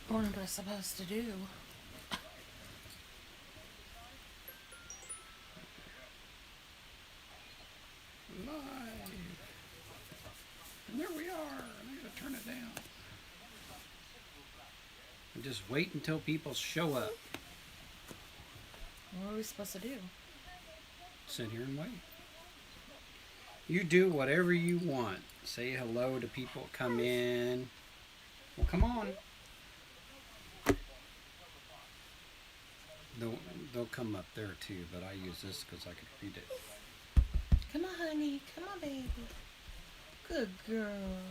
What am I supposed to do? Live. And there we are. I gotta turn it down. And just wait until people show up. What are we supposed to do? Sit here and wait. You do whatever you want. Say hello to people come in. Well, come on. They'll, they'll come up there too, but I use this because I can read it. Come on, honey. Come on, baby. Good girl.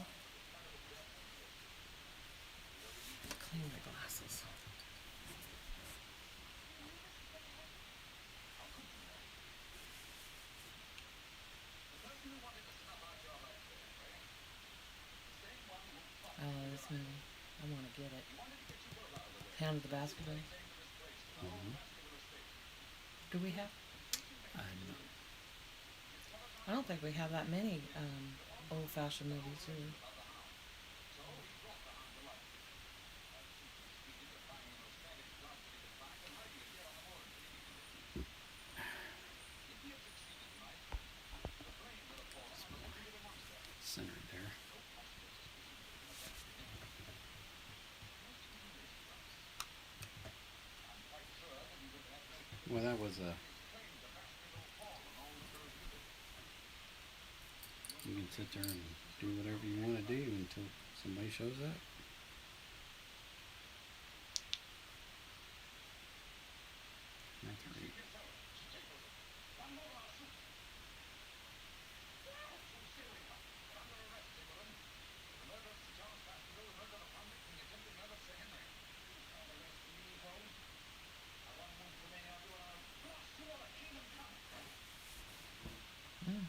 Clean my glasses. I love this movie. I want to get it. Town of the Baskervilles. Mm-hmm. Do we have? I know. I don't think we have that many old-fashioned movies, do we? Centered there. Well, that was a. You can sit there and do whatever you want to do until somebody shows up. That's right. Mm.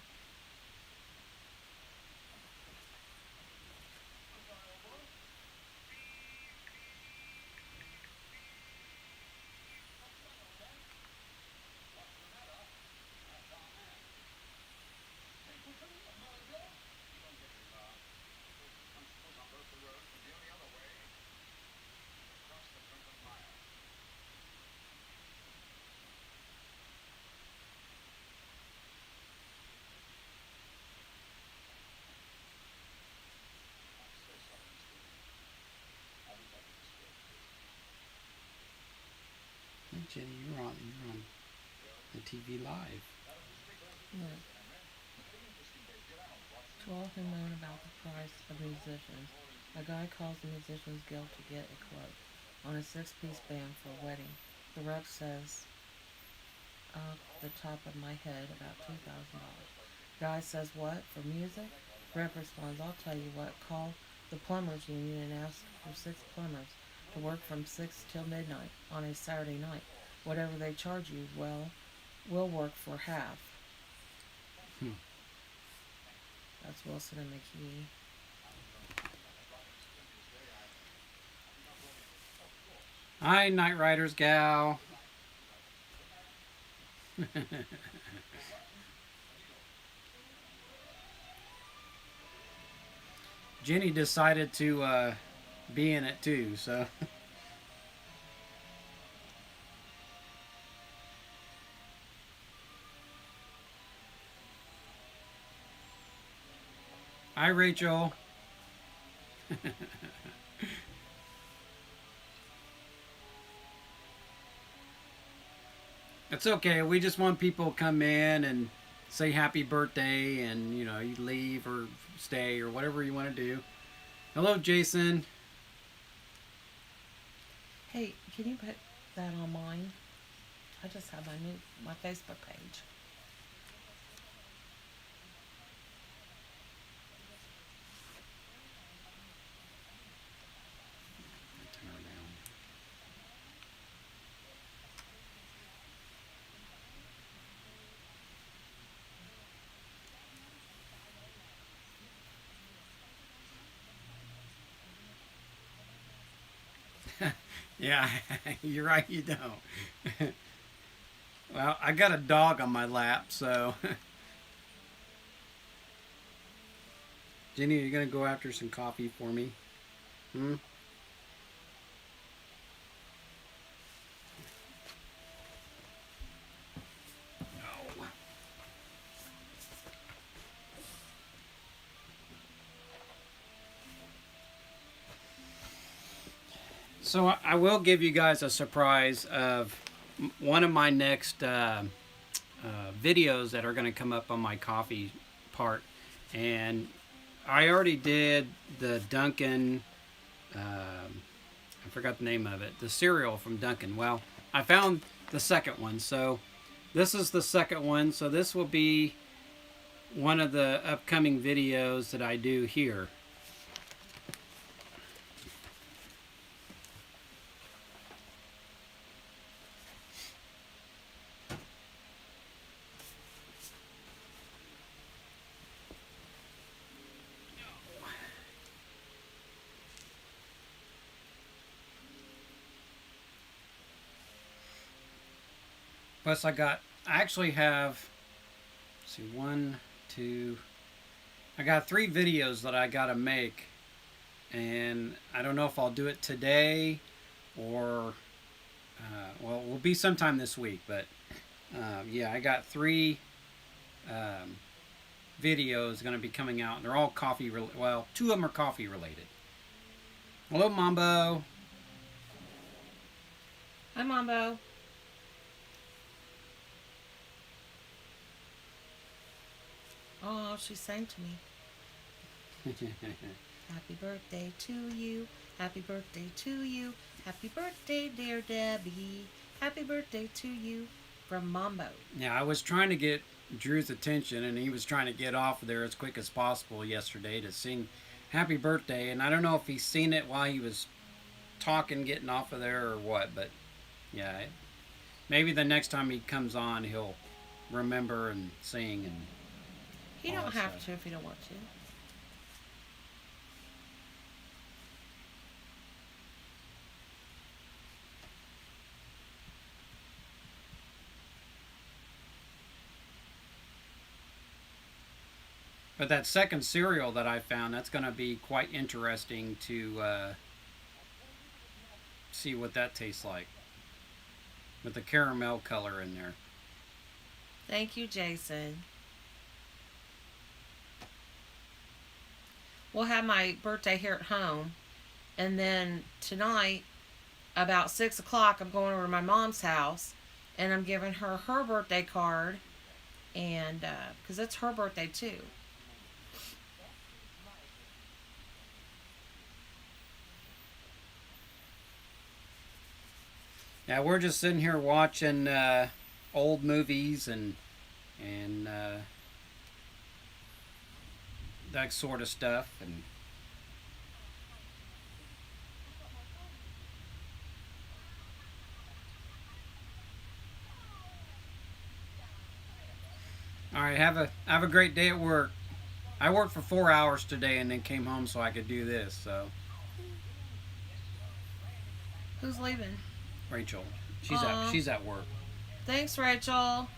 Hey, Jenny, you're on the TV live. Look, to all who moan about the price of musicians, a guy calls the Musicians Guild to get a quote on a six-piece band for a wedding. The rep says, off the top of my head, about $2,000. Guy says, what, for music? Rep responds, I'll tell you what, call the plumbers union and ask for six plumbers to work from 6 till midnight on a Saturday night. Whatever they charge you, well, we'll work for half. Hmm. That's Wilson and McKee. Hi, Night Riders gal. Jenny decided to be in it too, so. Hi, Rachel. It's okay. We just want people to come in and say happy birthday, and you leave or stay or whatever you want to do. Hello, Jason. Hey, can you put that on mine? I just have my Facebook page. Turn her down. Yeah, you're right. You don't. Well, I got a dog on my lap, so. Jenny, are you gonna go after some coffee for me? Hmm. So I will give you guys a surprise of one of my next videos that are going to come up on my coffee part. And I already did the Dunkin', I forgot the name of it, the cereal from Dunkin'. Well, I found the second one. So this is the second one. So this will be one of the upcoming videos that I do here. Plus I actually have, let's see, one, two, I got 3 videos that I gotta make, and I don't know if I'll do it today or, well, it will be sometime this week, but yeah, I got 3 videos gonna be coming out, and they're all coffee, well, 2 of them are coffee related. Hello, Mambo. Hi, Mambo. Oh, she sang to me. Happy birthday to you. Happy birthday to you. Happy birthday, dear Debbie. Happy birthday to you from Mambo. Yeah, I was trying to get Drew's attention, and he was trying to get off of there as quick as possible yesterday to sing happy birthday. And I don't know if he's seen it while he was talking, getting off of there or what, but yeah, maybe the next time he comes on, he'll remember and sing. And you don't have to if you don't want to. But that second cereal that I found, that's going to be quite interesting to see what that tastes like with the caramel color in there. Thank you, Jason. We'll have my birthday here at home, and then tonight about 6 o'clock I'm going over to my mom's house, and I'm giving her her birthday card, and because it's her birthday too. Yeah, we're just sitting here watching old movies and that sort of stuff. And all right, have a great day at work. I worked for 4 hours today and then came home so I could do this. So Who's leaving? Rachel, she's at work. Thanks, Rachel.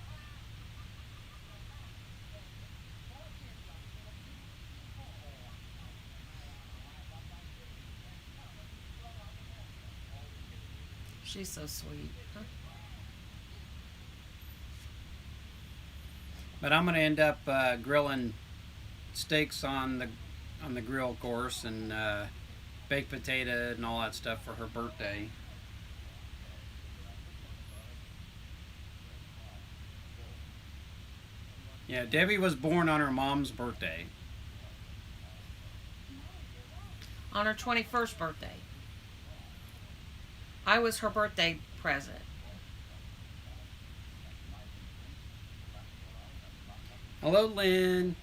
She's so sweet. Huh? But I'm gonna end up grilling steaks on the grill, of course, and baked potato and all that stuff for her birthday. Yeah, Debbie was born on her mom's birthday. On her 21st birthday. I was her birthday present. Hello, Lynn.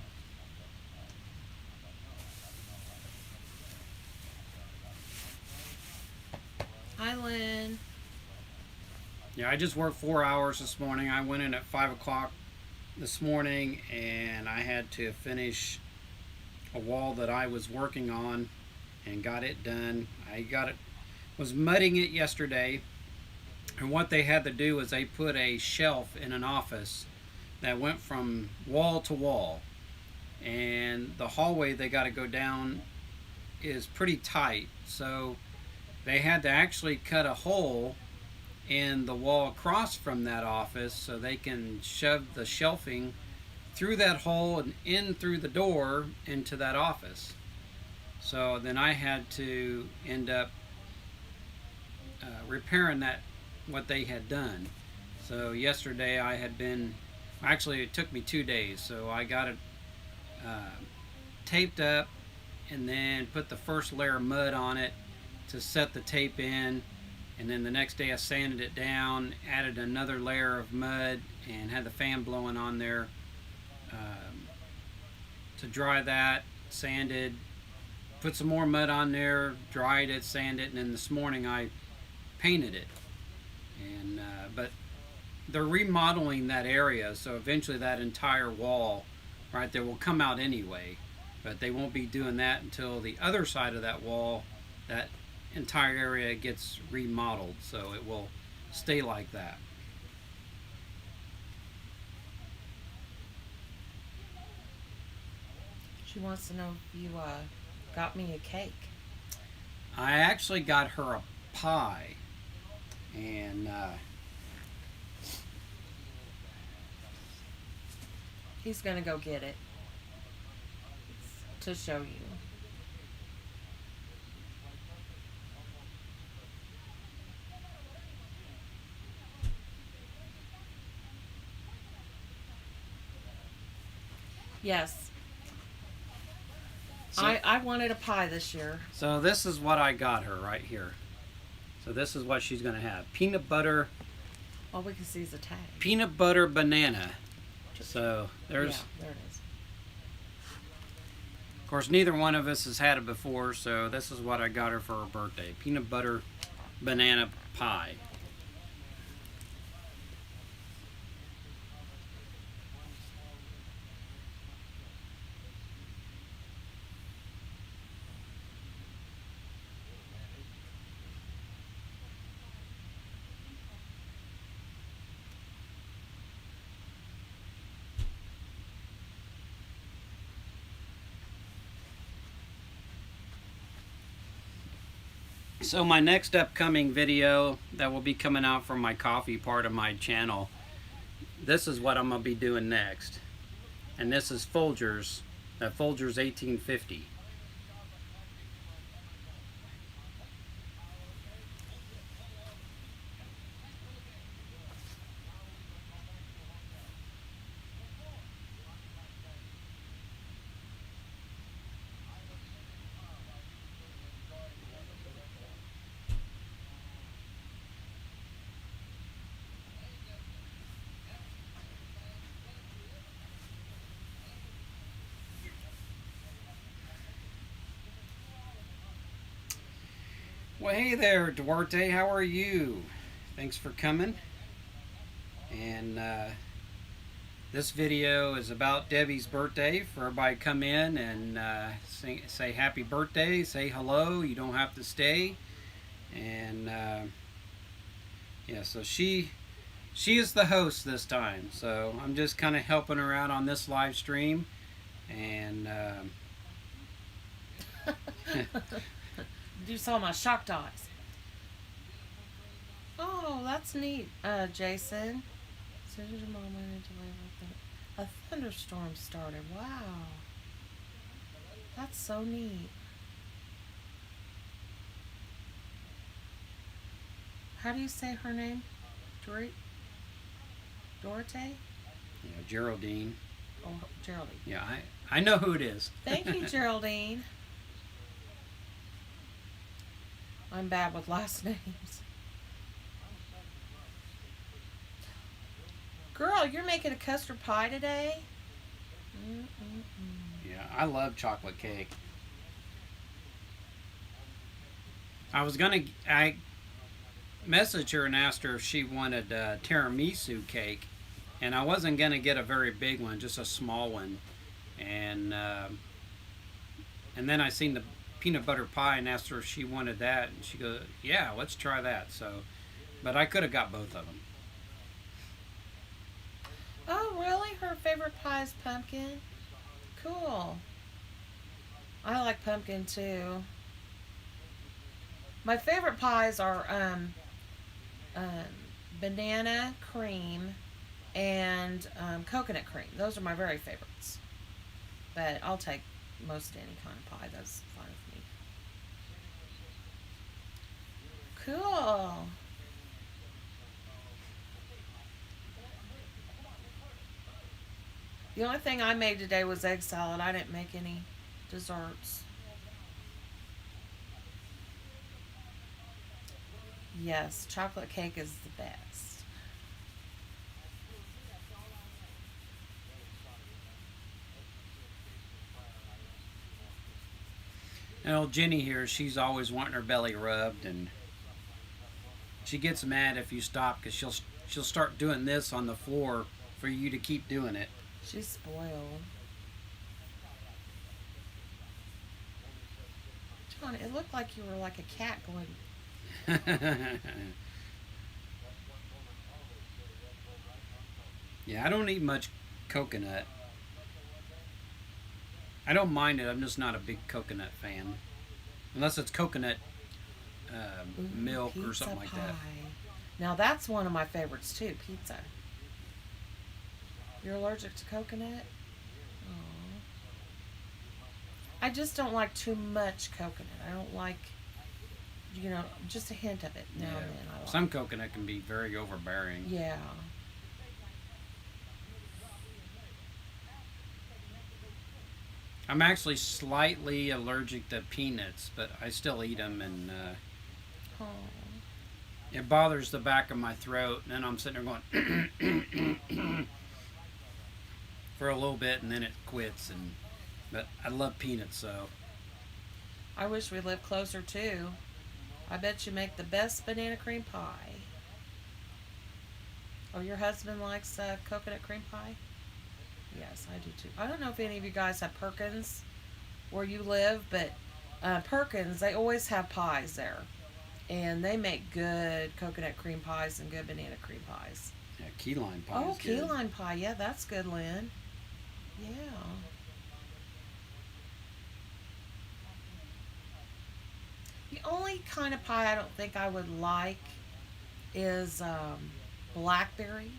Hi, Lynn. Yeah, I just worked 4 hours this morning. I went in at 5 o'clock this morning, and I had to finish a wall that I was working on and got it done. Was mudding it yesterday, and what they had to do was they put a shelf in an office that went from wall to wall, and the hallway they got to go down is pretty tight, so they had to actually cut a hole in the wall across from that office so they can shove the shelving through that hole and in through the door into that office. So then I had to end up repairing that what they had done. So yesterday I had been, actually it took me 2 days, so I got it taped up and then put the first layer of mud on it to set the tape in, and then the next day I sanded it down, added another layer of mud, and had the fan blowing on there to dry that, sanded, put some more mud on there, dried it, sanded it, and then this morning I painted it. And but they're remodeling that area, so eventually that entire wall right there will come out anyway, but they won't be doing that until the other side of that wall, that entire area gets remodeled, so it will stay like that. She wants to know if you got me a cake. I actually got her a pie, and He's gonna go get it to show you. Yes. so, I wanted a pie this year. so this is what I got her right here. So this is what she's going to have: peanut butter All we can see is a tag. peanut butter banana. So there's, Yeah, there it is. of course, neither one of us has had it before, so this is what I got her for her birthday: peanut butter banana pie. So my next upcoming video that will be coming out from my coffee part of my channel, this is what I'm going to be doing next. And this is Folgers, Folgers 1850. Well, hey there, Duarte. How are you? Thanks for coming. And this video is about Debbie's birthday. For everybody to come in and say happy birthday, say hello. You don't have to stay. And yeah, so she is the host this time. So I'm just kind of helping her out on this live stream. And You saw my shocked eyes. Oh, that's neat, Jason. So did your mom went into labor. A thunderstorm started. Wow. That's so neat. How do you say her name? Dorothy? yeah, Geraldine. Oh, Geraldine. Yeah, I know who it is. Thank you, Geraldine. I'm bad with last names. Girl, you're making a custard pie today? Mm-mm-mm. Yeah, I love chocolate cake. I messaged her and asked her if she wanted tiramisu cake, and I wasn't gonna get a very big one, just a small one, and then I seen the peanut butter pie and asked her if she wanted that, and she goes, "Yeah, let's try that." So, but I could have got both of them. Oh, really? Her favorite pie is pumpkin? Cool. I like pumpkin too. My favorite pies are banana cream and coconut cream. Those are my very favorites. But I'll take most any kind of pie. That's fine with me. cool. The only thing I made today was egg salad. I didn't make any desserts. Yes, chocolate cake is the best. And old Jenny here, she's always wanting her belly rubbed, and she gets mad if you stop because she'll start doing this on the floor for you to keep doing it. She's spoiled. John, it looked like you were like a cat going. Yeah, I don't eat much coconut. I don't mind it. I'm just not a big coconut fan, unless it's coconut milk or Pizza something like pie. that. Now that's one of my favorites too. Pizza. You're allergic to coconut? Oh. I just don't like too much coconut. I don't like, just a hint of it now Yeah. and then. I like. Some coconut can be very overbearing. Yeah. I'm actually slightly allergic to peanuts, but I still eat them, and Oh. it bothers the back of my throat. And then I'm sitting there going for a little bit, and then it quits. But I love peanuts, so I wish we lived closer too. I bet you make the best banana cream pie. Oh, your husband likes coconut cream pie? Yes, I do too. I don't know if any of you guys have Perkins where you live, but Perkins, they always have pies there. And they make good coconut cream pies and good banana cream pies. yeah, key lime pie. Oh, is key good. lime pie. Yeah, that's good, Lynn. Yeah. The only kind of pie I don't think I would like is blackberry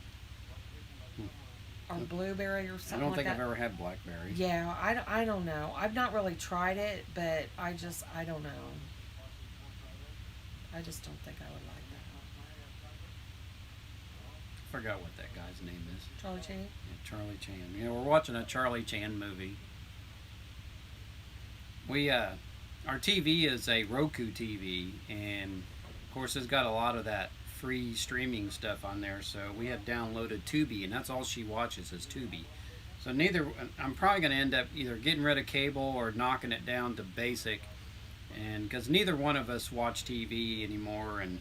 or blueberry or I something don't like think that. I've ever had blackberry. Yeah, I don't know. I've not really tried it, but I don't know. I just don't think I would like that. I forgot what that guy's name is. Charlie Chan? Yeah, Charlie Chan. We're watching a Charlie Chan movie. Our TV is a Roku TV, and of course it's got a lot of that free streaming stuff on there. So we have downloaded Tubi, and that's all she watches is Tubi. So I'm probably going to end up either getting rid of cable or knocking it down to basic, and because neither one of us watch TV anymore, and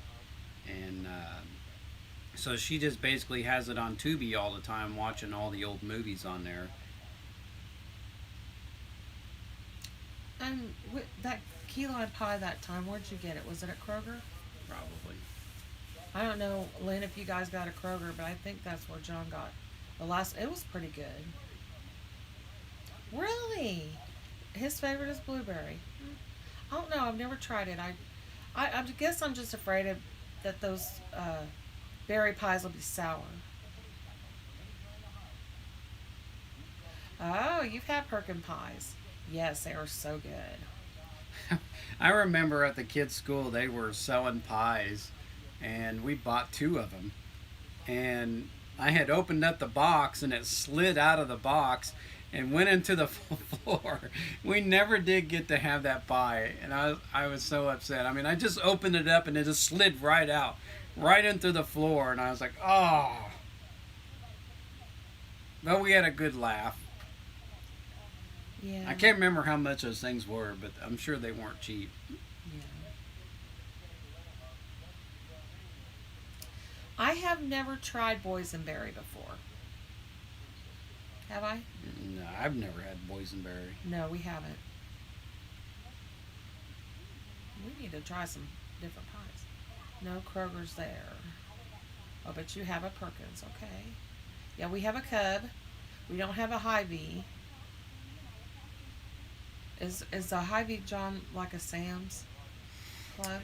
so she just basically has it on Tubi all the time, watching all the old movies on there. And that key lime pie that time, where'd you get it? Was it at Kroger? Probably. I don't know, Lynn, if you guys got a Kroger, but I think that's where John got the last. It was pretty good. Really? His favorite is blueberry. I don't know. I've never tried it. I guess I'm just afraid that those berry pies will be sour. Oh, you've had Perkin pies. Yes, they are so good. I remember at the kids' school they were selling pies, and we bought 2 of them. And I had opened up the box, and it slid out of the box and went into the floor. We never did get to have that pie, and I was so upset. I mean, I just opened it up, and it just slid right out, right into the floor, and I was like, oh. But we had a good laugh. Yeah. I can't remember how much those things were, but I'm sure they weren't cheap. Yeah. I have never tried boysenberry before. Have I? No, I've never had boysenberry. No, we haven't. We need to try some different pies. No Kroger's there. Oh, but you have a Perkins, okay. Yeah, we have a Cub. We don't have a Hy-Vee. Is the Hy-Vee, John, like a Sam's Club?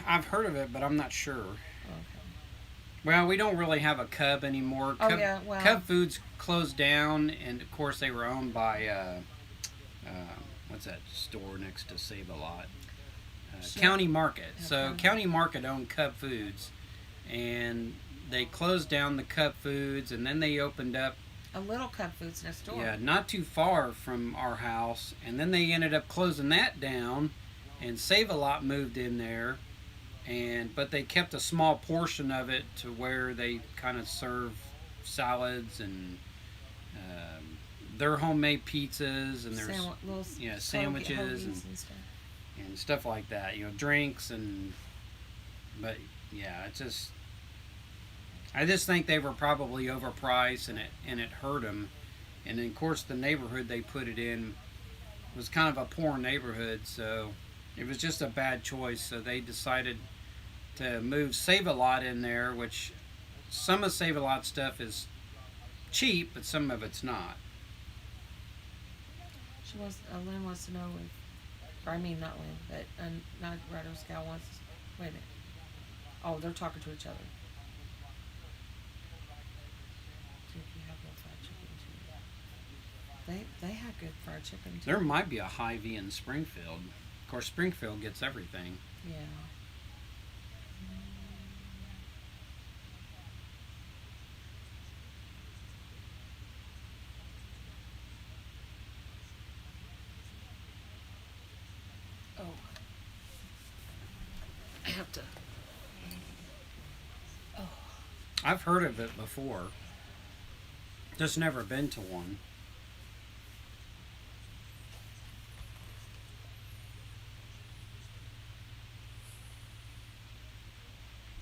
I've heard of it, but I'm not sure. Okay. Well, we don't really have a Cub anymore. Oh, yeah, well. Cub Foods closed down, and of course they were owned by, what's that store next to Save a Lot? County Market. Yeah, So County Market owned Cub Foods, and they closed down the Cub Foods, and then they opened up a little Cub Foods next door. yeah, not too far from our house, and then they ended up closing that down, and Save-A-Lot moved in there, but they kept a small portion of it to where they kind of serve salads and their homemade pizzas, and there's sandwiches and stuff like that, drinks but yeah, I just think they were probably overpriced, and it hurt them. And then, of course, the neighborhood they put it in was kind of a poor neighborhood, so it was just a bad choice. So they decided to move Save-A-Lot in there, which some of Save-A-Lot stuff is cheap, but some of it's not. Lynn wants to know not Lynn, but not Rudder Scout wants. Wait a minute. Oh, they're talking to each other. They have good fried chicken too. There might be a Hy-Vee in Springfield. Of course, Springfield gets everything. Yeah. Oh. I have to. Oh. I've heard of it before. Just never been to one.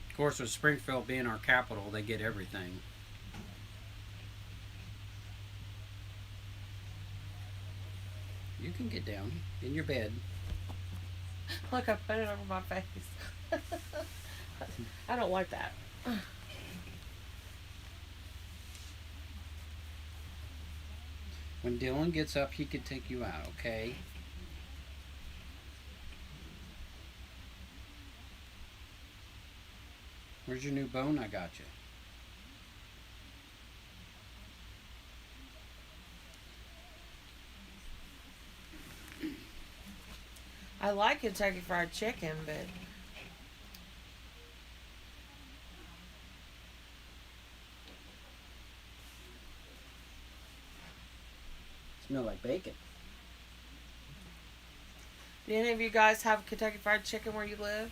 Of course, with Springfield being our capital, they get everything. You can get down in your bed. Look, I put it over my face. I don't like that. When Dylan gets up, he could take you out, okay? Where's your new bone? I got you. I like Kentucky Fried Chicken, but Smell like bacon. do any of you guys have Kentucky Fried Chicken where you live?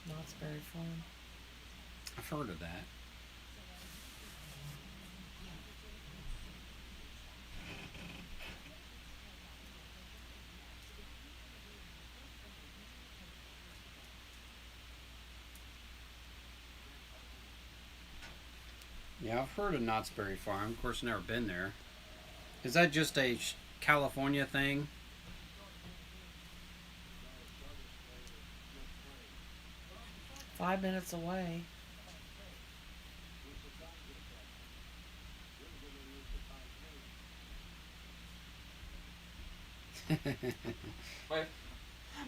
Knott's Berry Farm. I've heard of that. Yeah, I've heard of Knott's Berry Farm. Of course, never been there. Is that just a California thing? Five minutes away.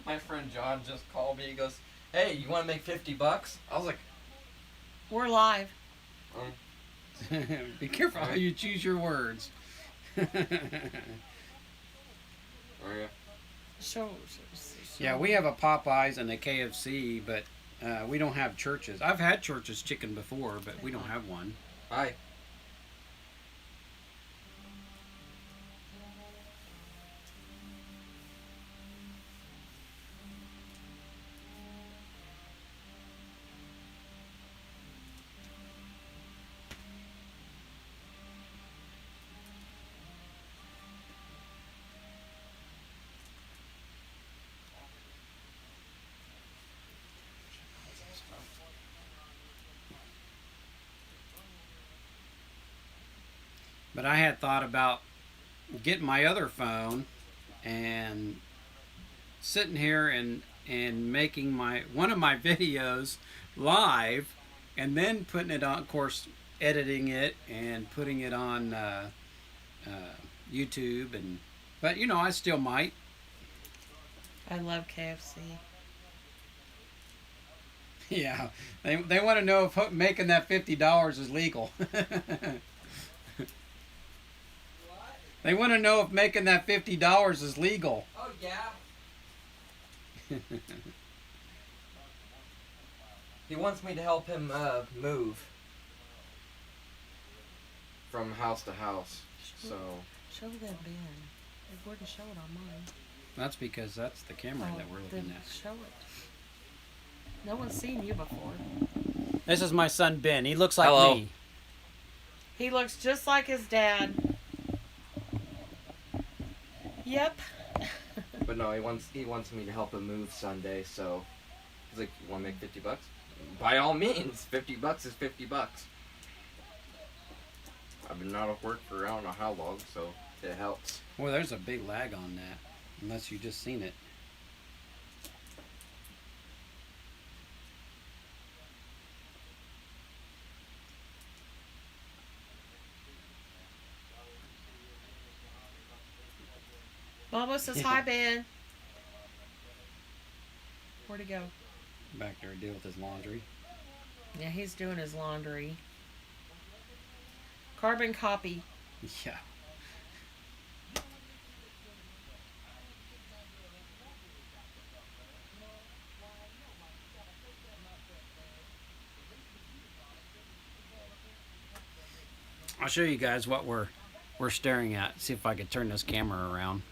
My friend John just called me. He goes, "Hey, you want to make $50?" I was like, We're live. Be careful how you choose your words. "Oh yeah." Show. Yeah, we have a Popeyes and a KFC, but we don't have churches. I've had churches chicken before, but we don't have one. Hi. But I had thought about getting my other phone and sitting here and making one of my videos live, and then putting it on, of course, editing it and putting it on YouTube. But I still might. I love KFC. Yeah, they want to know if making that $50 is legal. They want to know if making that $50 is legal. Oh, yeah. He wants me to help him move from house to house. So Show that bin. It wouldn't show it on mine. That's because that's the camera that we're looking Then at. show it. No one's seen you before. This is my son Ben. He looks like Hello. me. He looks just like his dad. Yep. but no, he wants me to help him move Sunday, so he's like, "You want to make $50? By all means, $50 is $50. I've been out of work for I don't know how long, so it helps. Well, there's a big lag on that, unless you just seen it. Mama says hi, Ben. Where'd he go? Back there to deal with his laundry. Yeah, he's doing his laundry. Carbon copy. Yeah. I'll show you guys what we're staring at. See if I can turn this camera around.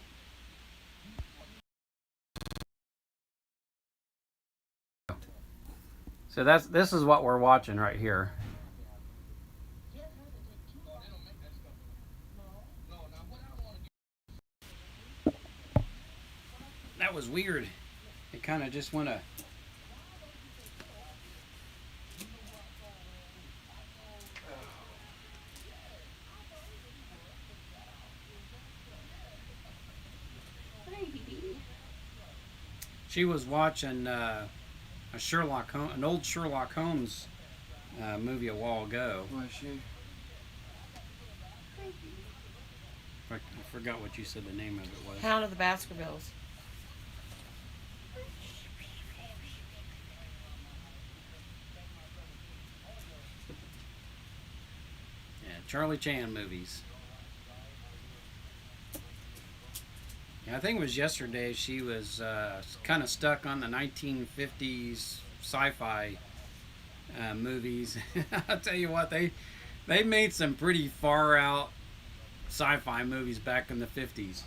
So this is what we're watching right here. That was weird. It kind of just went a... She was watching an old Sherlock Holmes movie a while ago. Was she? I forgot what you said the name of it was. Hound of the Baskervilles. Yeah, Charlie Chan movies. Yeah, I think it was yesterday she was kind of stuck on the 1950s sci-fi movies. I'll tell you what, they made some pretty far out sci-fi movies back in the 50s.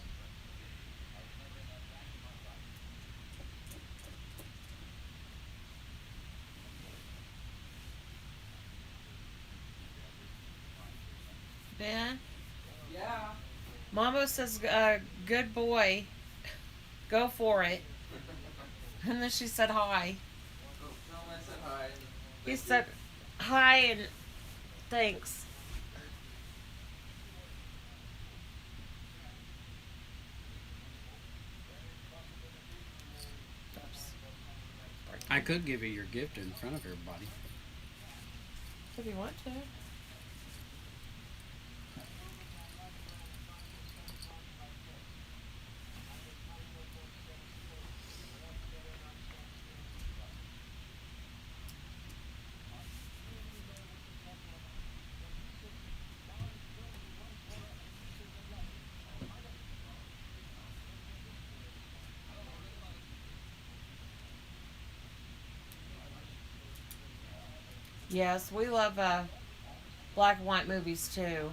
Ben? Yeah. Mama says, good boy. Go for it. And then she said hi. Oh, no, I said hi. He said hi and thanks. Oops. I could give you your gift in front of everybody. If you want to. Yes, we love black and white movies too.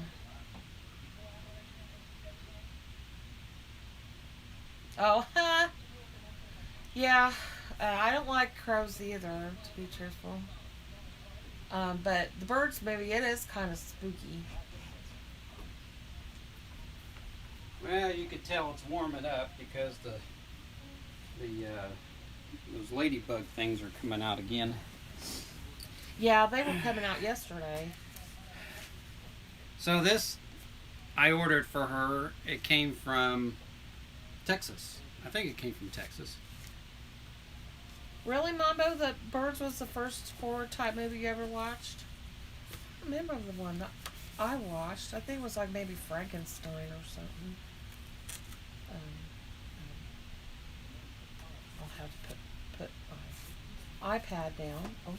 Oh, yeah. I don't like crows either, to be truthful. But the birds movie, it is kind of spooky. Well, you could tell it's warming up because the those ladybug things are coming out again. Yeah, they were coming out yesterday. So this I ordered for her. It came from Texas. I think it came from Texas. Really, Mambo? The Birds was the first horror type movie you ever watched? I remember the one that I watched. I think it was like maybe Frankenstein or something. I'll have to put my iPad down. Oh.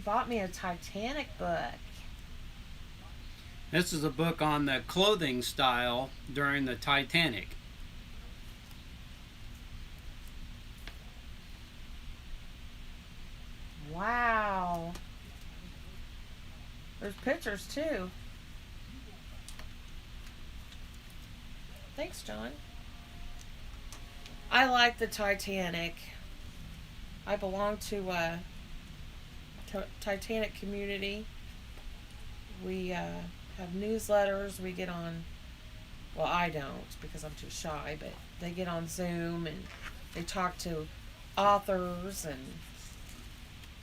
bought me a Titanic book. This is a book on the clothing style during the Titanic. Wow. There's pictures too. Thanks, John. I like the Titanic. I belong to a Titanic community. We have newsletters. We get on, well, I don't because I'm too shy, but they get on Zoom and they talk to authors. And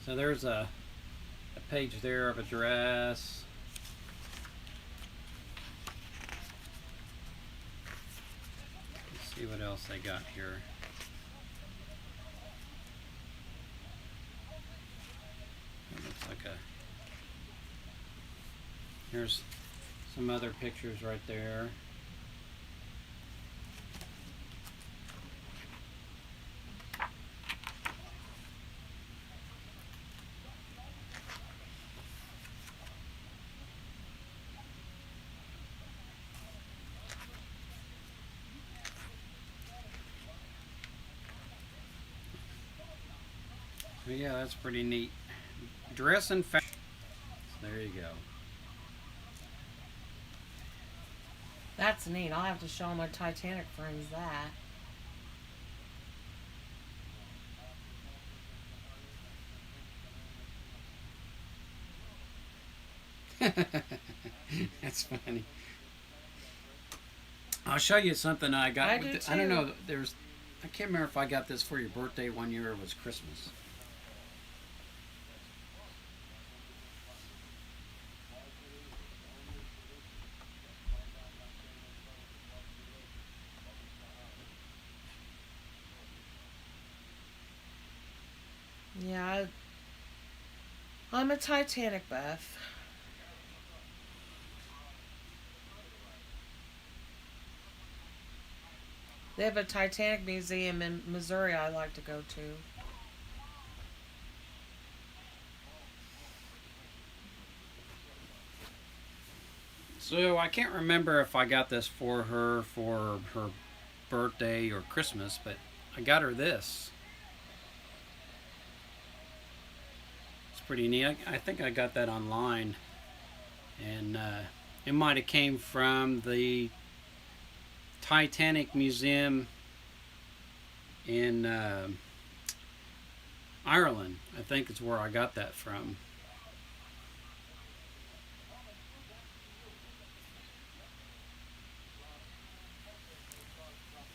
So there's a page there of a dress. Let's see what else they got here. It looks like a... Here's some other pictures right there. But yeah, that's pretty neat. Dress and fashion. So there you go. that's neat. I'll have to show my Titanic friends that. That's funny. I'll show you something I got. I do I don't too. know. I can't remember if I got this for your birthday one year or it was Christmas. Yeah, I'm a Titanic buff. They have a Titanic museum in Missouri I like to go to. So I can't remember if I got this for her birthday or Christmas, but I got her this. It's pretty neat. I think I got that online, and it might have came from the Titanic Museum in Ireland. I think it's where I got that from.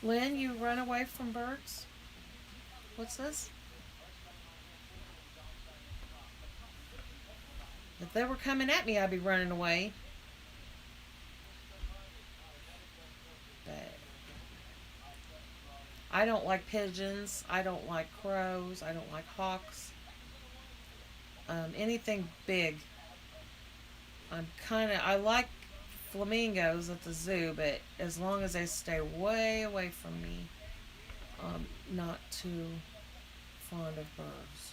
Lynn, you run away from birds? What's this? If they were coming at me, I'd be running away. But I don't like pigeons. I don't like crows. I don't like hawks. Anything big. I like flamingos at the zoo, but as long as they stay way away from me, I'm not too fond of birds.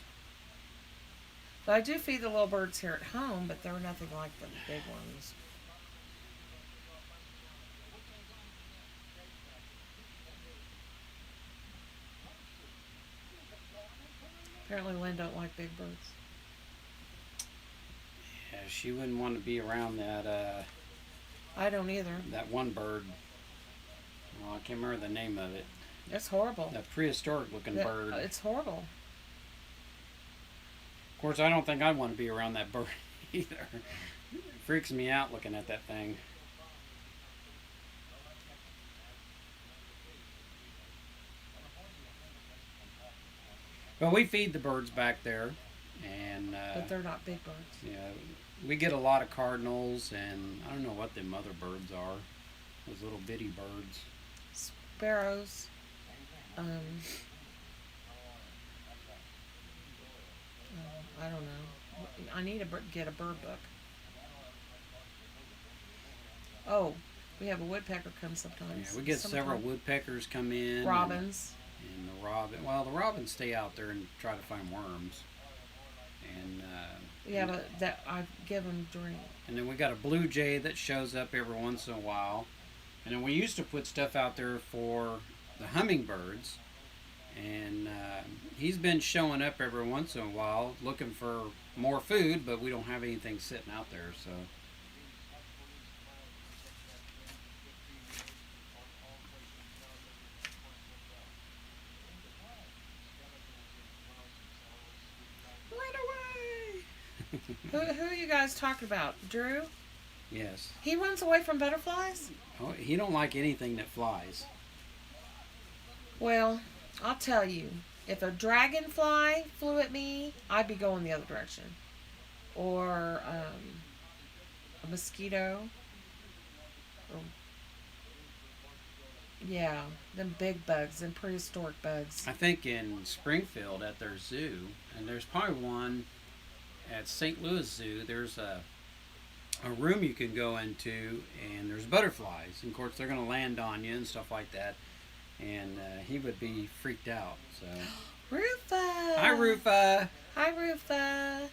But I do feed the little birds here at home, but they're nothing like the big ones. Apparently Lynn don't like big birds. Yeah, she wouldn't want to be around that I don't either. that one bird. Well, I can't remember the name of it. It's horrible. That prehistoric looking bird. It's horrible. Of course, I don't think I'd want to be around that bird either. It freaks me out looking at that thing. But we feed the birds back there, and But they're not big birds. yeah, we get a lot of cardinals, and I don't know what them other birds are. Those little bitty birds. Sparrows. I don't know. I need to get a bird book. Oh, we have a woodpecker come sometimes. Yeah, we get Sometime. several woodpeckers come in. Robins. And the robin. Well, the robins stay out there and try to find worms. And Yeah, but that I give them drink. And then we got a blue jay that shows up every once in a while. And then we used to put stuff out there for the hummingbirds. And he's been showing up every once in a while looking for more food, but we don't have anything sitting out there. So run away. Who are you guys talking about? Drew? Yes. He runs away from butterflies? Oh, he don't like anything that flies. Well, I'll tell you. If a dragonfly flew at me, I'd be going the other direction. Or a mosquito. Or, yeah, them big bugs, them prehistoric bugs. I think in Springfield at their zoo, and there's probably one at St. Louis Zoo, there's a room you can go into, and there's butterflies. And of course, they're going to land on you and stuff like that. And he would be freaked out. So, Rufa! hi, Rufa. Hi, Rufa.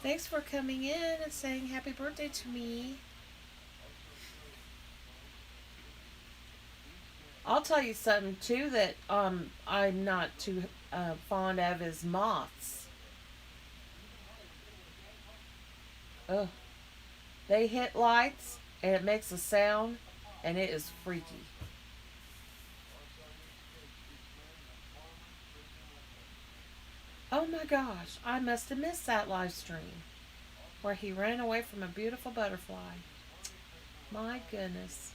Thanks for coming in and saying happy birthday to me. I'll tell you something too that I'm not too fond of is moths. Ugh. They hit lights and it makes a sound and it is freaky. Oh my gosh, I must have missed that live stream where he ran away from a beautiful butterfly. My goodness.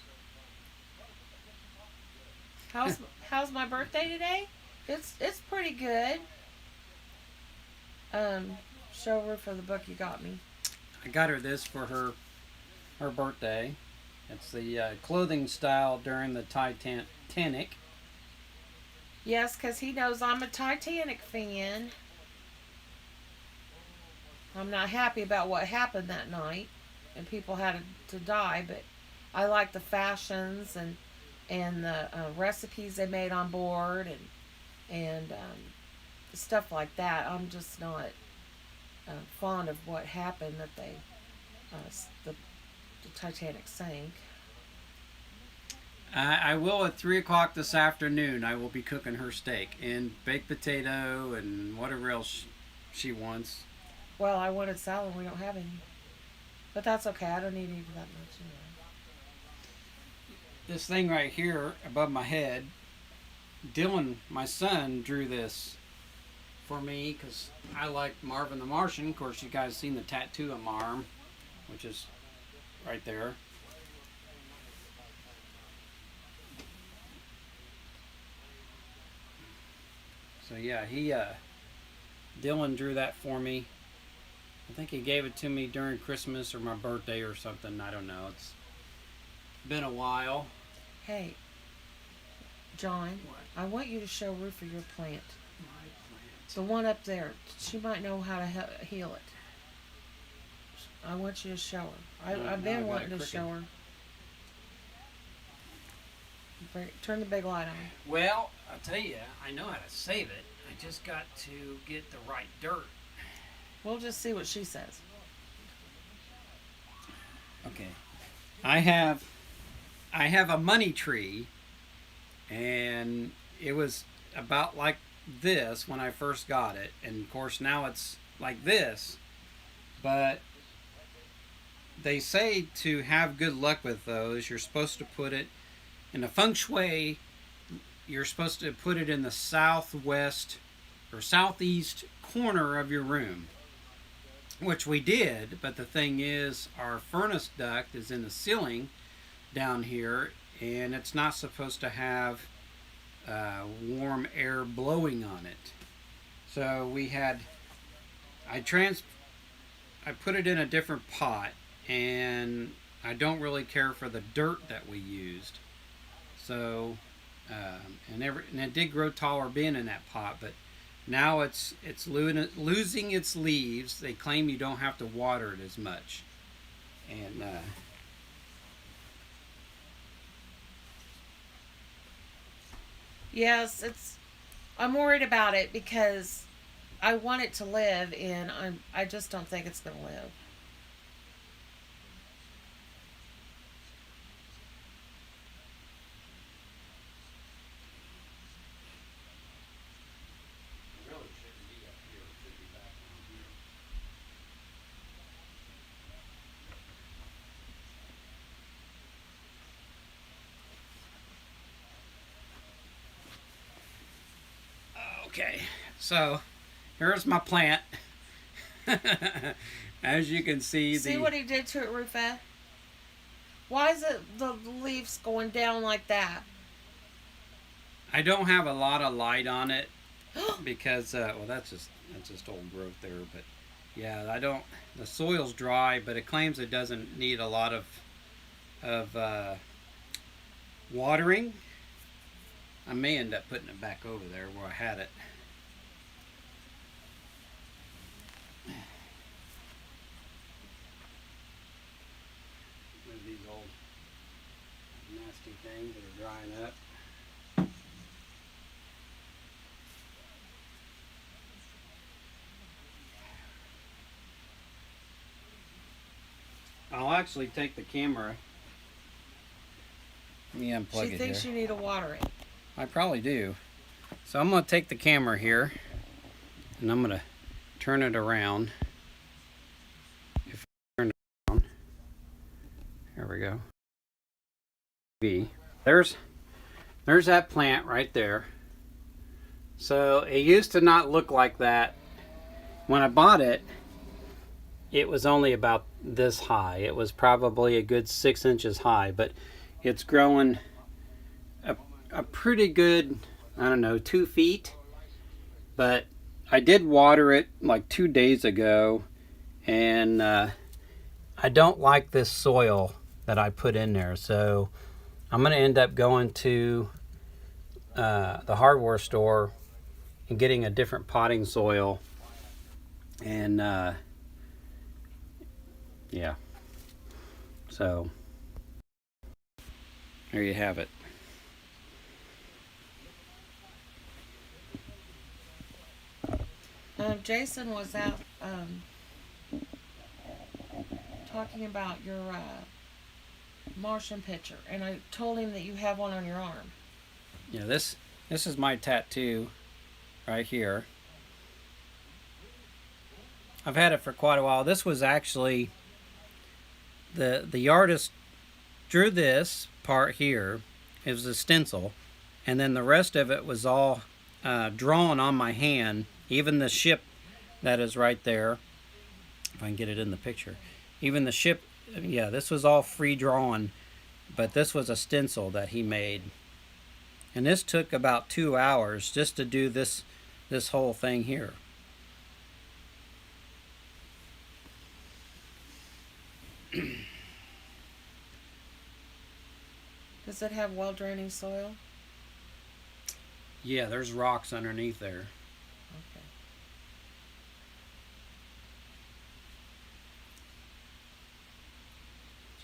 How's my birthday today? It's pretty good. Show her for the book you got me. I got her this for her birthday. It's the clothing style during the Titanic. Yes, because he knows I'm a Titanic fan. I'm not happy about what happened that night, and people had to die. But I like the fashions and the recipes they made on board and stuff like that. I'm just not fond of what happened that they the Titanic sank. I will at 3 o'clock this afternoon. I will be cooking her steak and baked potato and whatever else she wants. Well, I wanted salad. We don't have any, but that's okay. I don't need even that much anyway. This thing right here above my head, Dylan, my son, drew this for me because I like Marvin the Martian. Of course, you guys seen the tattoo on my arm, which is right there. So yeah, Dylan drew that for me. I think he gave it to me during Christmas or my birthday or something. I don't know. It's been a while. Hey, John, What? I want you to show Rufa your plant. My plant. The one up there. She might know how to heal it. I want you to show her. I've Now I been got wanting it to show her. Turn the big light on. Well, I'll tell you, I know how to save it. I just got to get the right dirt. We'll just see what she says. Okay. I have a money tree, and it was about like this when I first got it, and of course now it's like this. But they say to have good luck with those, you're supposed to put it in a feng shui. You're supposed to put it in the southwest or southeast corner of your room, which we did. But the thing is, our furnace duct is in the ceiling down here, and it's not supposed to have warm air blowing on it. So we had, I put it in a different pot, and I don't really care for the dirt that we used. So, and it did grow taller being in that pot, but now it's losing its leaves. They claim you don't have to water it as much, and Yes, I'm worried about it because I want it to live, and I just don't think it's going to live. Really shouldn't be up here. It should be back down here. Okay, so here's my plant. As you can see, See what he did to it, Rufette? Why is it the leaves going down like that? I don't have a lot of light on it because well, that's just old growth there. But yeah, I don't. The soil's dry, but it claims it doesn't need a lot of watering. I may end up putting it back over there where I had it. These old nasty things that are drying up. I'll actually take the camera. Let me unplug it She thinks here. you need to water it. I probably do. So I'm going to take the camera here and I'm going to turn it around. If I turn it around, there we go. There's that plant right there. So it used to not look like that. When I bought it, it was only about this high. It was probably a good 6 inches high, but it's growing a pretty good, I don't know, 2 feet. But I did water it like 2 days ago, and I don't like this soil that I put in there. So I'm going to end up going to the hardware store and getting a different potting soil. And yeah. So there you have it. Jason was out talking about your Martian picture, and I told him that you have one on your arm. Yeah, this is my tattoo right here. I've had it for quite a while. This was actually the artist drew this part here. It was a stencil, and then the rest of it was all drawn on my hand. Even the ship that is right there, if I can get it in the picture. Even the ship, yeah, this was all free drawn, but this was a stencil that he made. And this took about 2 hours just to do this whole thing here. Does it have well draining soil? Yeah, there's rocks underneath there. Okay.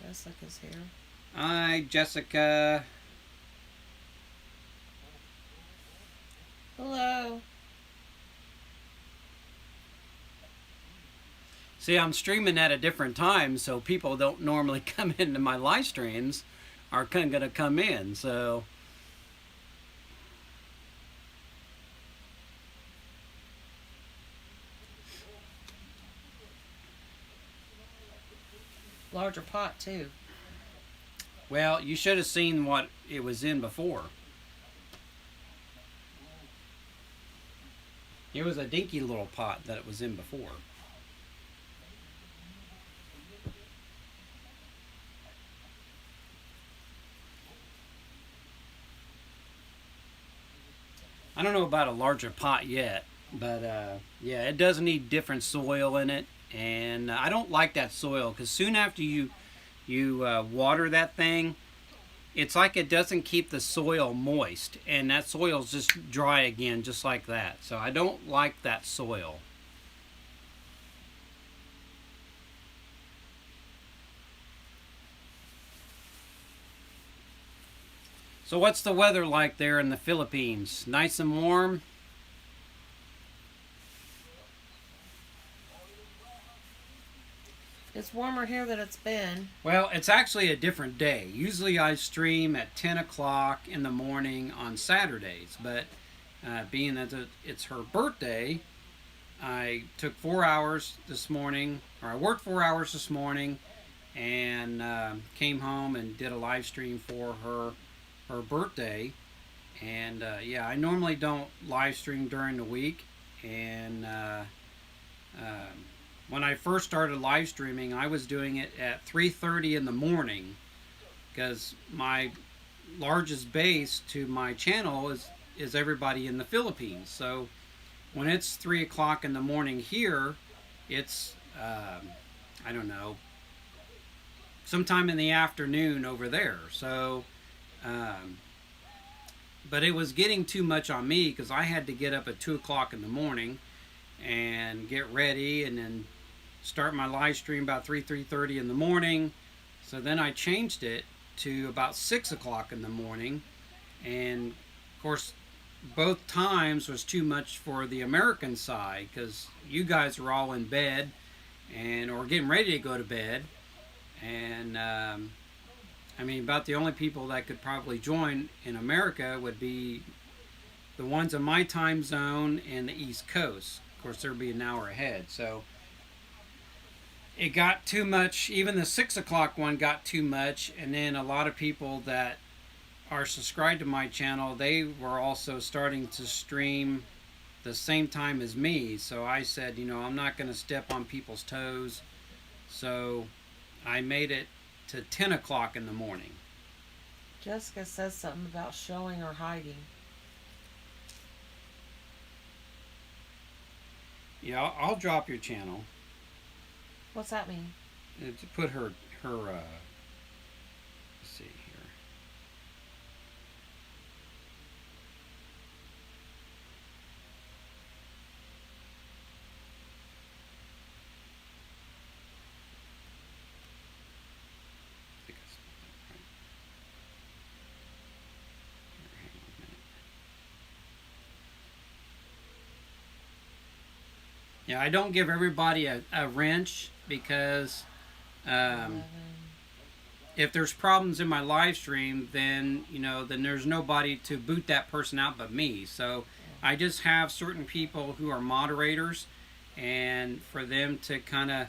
Jessica's here. Hi, Jessica. Hello. See, I'm streaming at a different time, so people don't normally come into my live streams are going to come in. So Larger pot too. well, you should have seen what it was in before. It was a dinky little pot that it was in before. I don't know about a larger pot yet, but yeah, it does need different soil in it, and I don't like that soil because soon after you water that thing, it's like it doesn't keep the soil moist, and that soil's just dry again, just like that. So I don't like that soil. So what's the weather like there in the Philippines? Nice and warm? It's warmer here than it's been. Well, it's actually a different day. Usually I stream at 10 o'clock in the morning on Saturdays, but being that it's her birthday, I took 4 hours this morning, or I worked 4 hours this morning, and came home and did a live stream for her birthday. And yeah, I normally don't live stream during the week, and when I first started live streaming, I was doing it at 3:30 in the morning, because my largest base to my channel is everybody in the Philippines. So when it's 3 o'clock in the morning here, it's I don't know, sometime in the afternoon over there. So but it was getting too much on me, because I had to get up at 2 o'clock in the morning and get ready, and then start my live stream about 3:30 in the morning. So then I changed it to about 6 o'clock in the morning, and of course both times was too much for the American side, because you guys were all in bed and or getting ready to go to bed, and I mean, about the only people that could probably join in America would be the ones in my time zone and the East Coast. Of course, there'd be an hour ahead. So it got too much. Even the 6 o'clock one got too much. And then a lot of people that are subscribed to my channel, they were also starting to stream the same time as me. So I said, you know, I'm not going to step on people's toes. So I made it to 10 o'clock in the morning. Jessica says something about showing or hiding. Yeah, I'll drop your channel. What's that mean? To put her let's see here. I think I spelled that right. Here, hang on a minute. Yeah, I don't give everybody a wrench, because if there's problems in my live stream, then then there's nobody to boot that person out but me. So I just have certain people who are moderators, and for them to kind of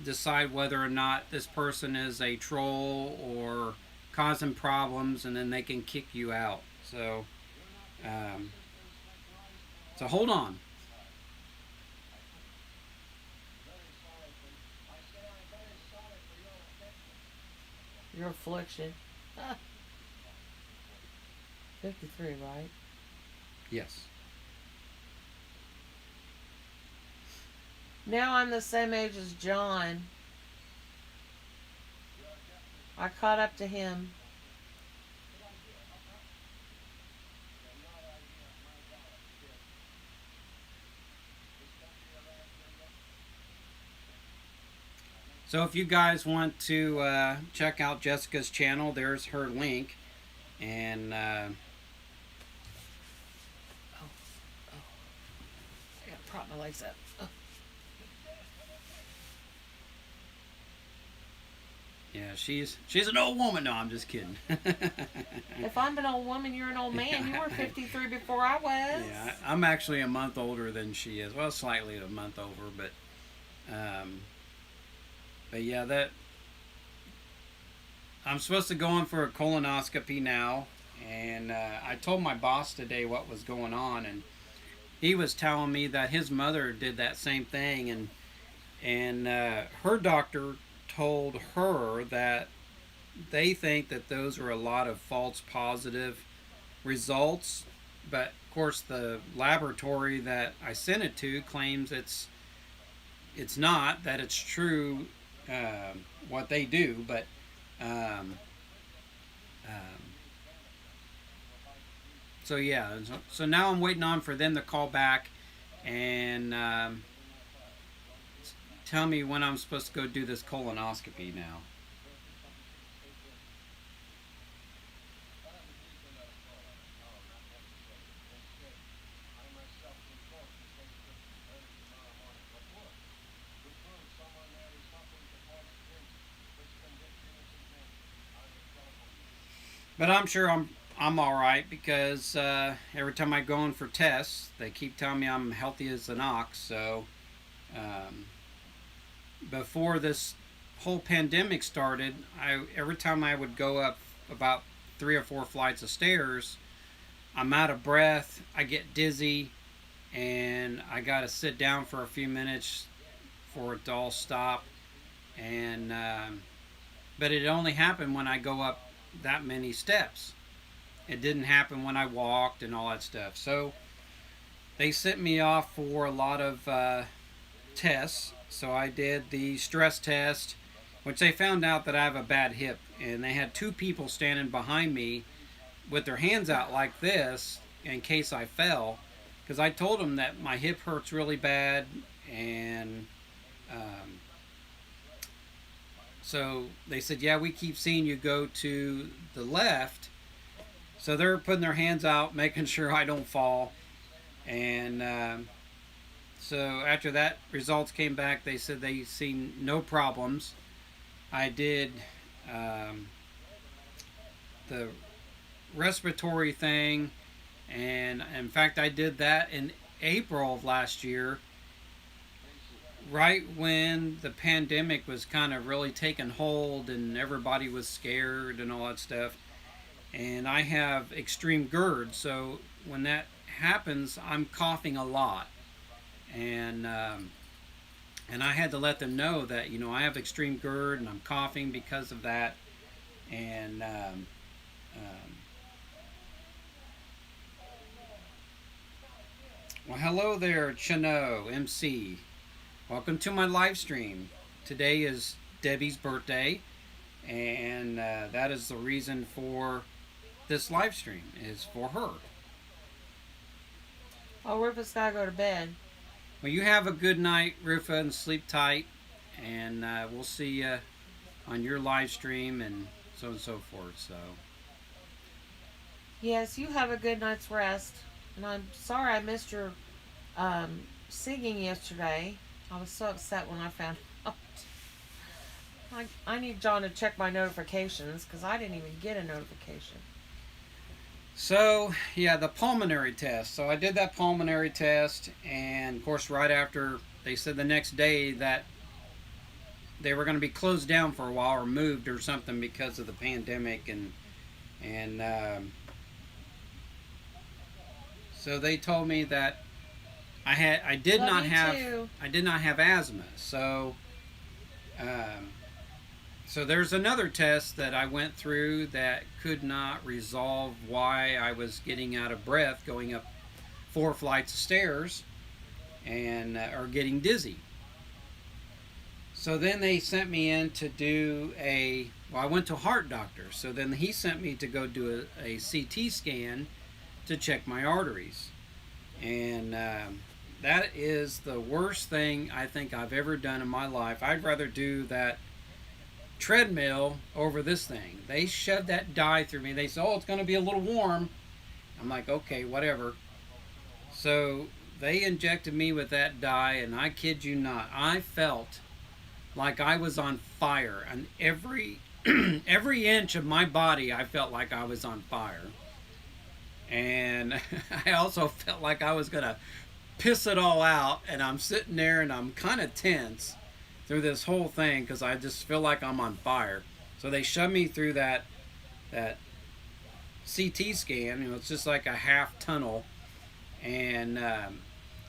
decide whether or not this person is a troll or causing problems, and then they can kick you out. So so hold on. Your affliction. 53, right? Yes. Now I'm the same age as John. I caught up to him. So if you guys want to check out Jessica's channel, there's her link. And I gotta prop my legs up. Oh. yeah, she's an old woman. No, I'm just kidding. If I'm an old woman, you're an old man. You were 53 before I was. Yeah, I'm actually a month older than she is. Well, slightly a month over, but yeah, that I'm supposed to go in for a colonoscopy now, and I told my boss today what was going on, and he was telling me that his mother did that same thing, and her doctor told her that they think that those are a lot of false positive results, but of course the laboratory that I sent it to claims it's not, that it's true what they do, but so yeah, so now I'm waiting on for them to call back and tell me when I'm supposed to go do this colonoscopy now. But I'm sure I'm all right because every time I go in for tests, they keep telling me I'm healthy as an ox. So um, before this whole pandemic started, I every time I would go up about 3 or 4 flights of stairs, I'm out of breath, I get dizzy, and I got to sit down for a few minutes for it to all stop. And but it only happened when I go up that many steps. It didn't happen when I walked and all that stuff. So they sent me off for a lot of tests. So I did the stress test, which they found out that I have a bad hip, and they had two people standing behind me with their hands out like this in case I fell, because I told them that my hip hurts really bad, and um, so they said, yeah, we keep seeing you go to the left. So they're putting their hands out, making sure I don't fall. And so after that results came back, they said they seen no problems. I did um, the respiratory thing, and in fact, I did that in April of last year, right when the pandemic was kind of really taking hold and everybody was scared and all that stuff. And I have extreme GERD, so when that happens, I'm coughing a lot, and and I had to let them know that I have extreme GERD and I'm coughing because of that, and well, hello there, Chano MC. Welcome to my live stream. Today is Debbie's birthday, and that is the reason for this live stream, is for her. Oh, Rufus gotta go to bed. Well, you have a good night, Rufa, and sleep tight, and we'll see you on your live stream and so forth. So, Yes, you have a good night's rest. And I'm sorry I missed your singing yesterday. I was so upset when I found out. I need John to check my notifications because I didn't even get a notification. so yeah, the pulmonary test. So I did that pulmonary test, and of course, right after they said the next day that they were going to be closed down for a while or moved or something because of the pandemic, and so they told me that I did Love not you have too. I did not have asthma. Um, so there's another test that I went through that could not resolve why I was getting out of breath going up 4 flights of stairs and or getting dizzy. So then they sent me in to do well, I went to a heart doctor. So then he sent me to go do a CT scan to check my arteries. And that is the worst thing I think I've ever done in my life. I'd rather do that treadmill over this thing. They shoved that dye through me. They said, oh, it's going to be a little warm. I'm like, okay, whatever. So they injected me with that dye, and I kid you not, I felt like I was on fire. And every every inch of my body, I felt like I was on fire. And I also felt like I was going to piss it all out, and I'm sitting there and I'm kind of tense through this whole thing because I just feel like I'm on fire. So they shoved me through that CT scan. It's just like a half tunnel, and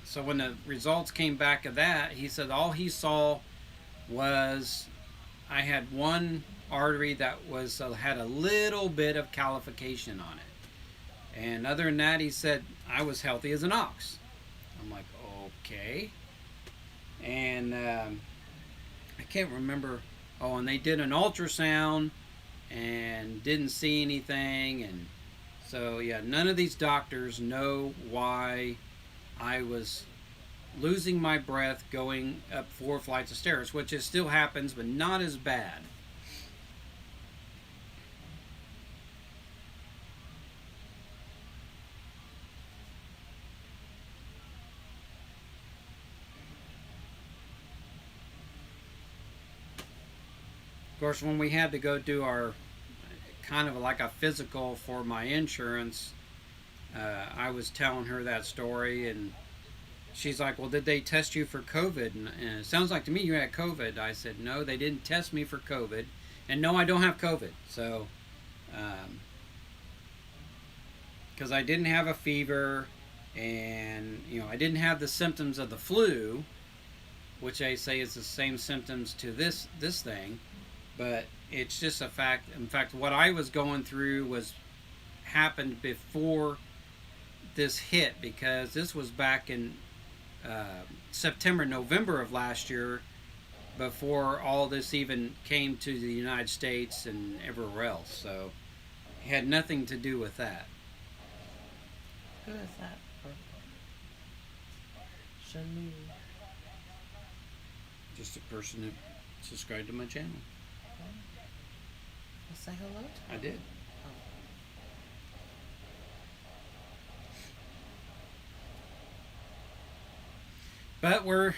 so when the results came back of that, he said all he saw was I had one artery that was had a little bit of calcification on it, and other than that, he said I was healthy as an ox. I'm like, okay. And I can't remember. Oh, and they did an ultrasound and didn't see anything. And so, yeah, none of these doctors know why I was losing my breath going up 4 flights of stairs, which is still happens, but not as bad. Of course, when we had to go do our kind of like a physical for my insurance, I was telling her that story, and she's like, well, did they test you for COVID? And it sounds like to me you had COVID. I said, no, they didn't test me for COVID. And no, I don't have COVID. So, because I didn't have a fever, and, I didn't have the symptoms of the flu, which they say is the same symptoms to this thing. But it's just a fact. In fact, what I was going through happened before this hit, because this was back in September, November of last year, before all this even came to the United States and everywhere else. So it had nothing to do with that. Who is that? Shouldn't Just a person that subscribed to my channel. well, say hello to I did. But we're,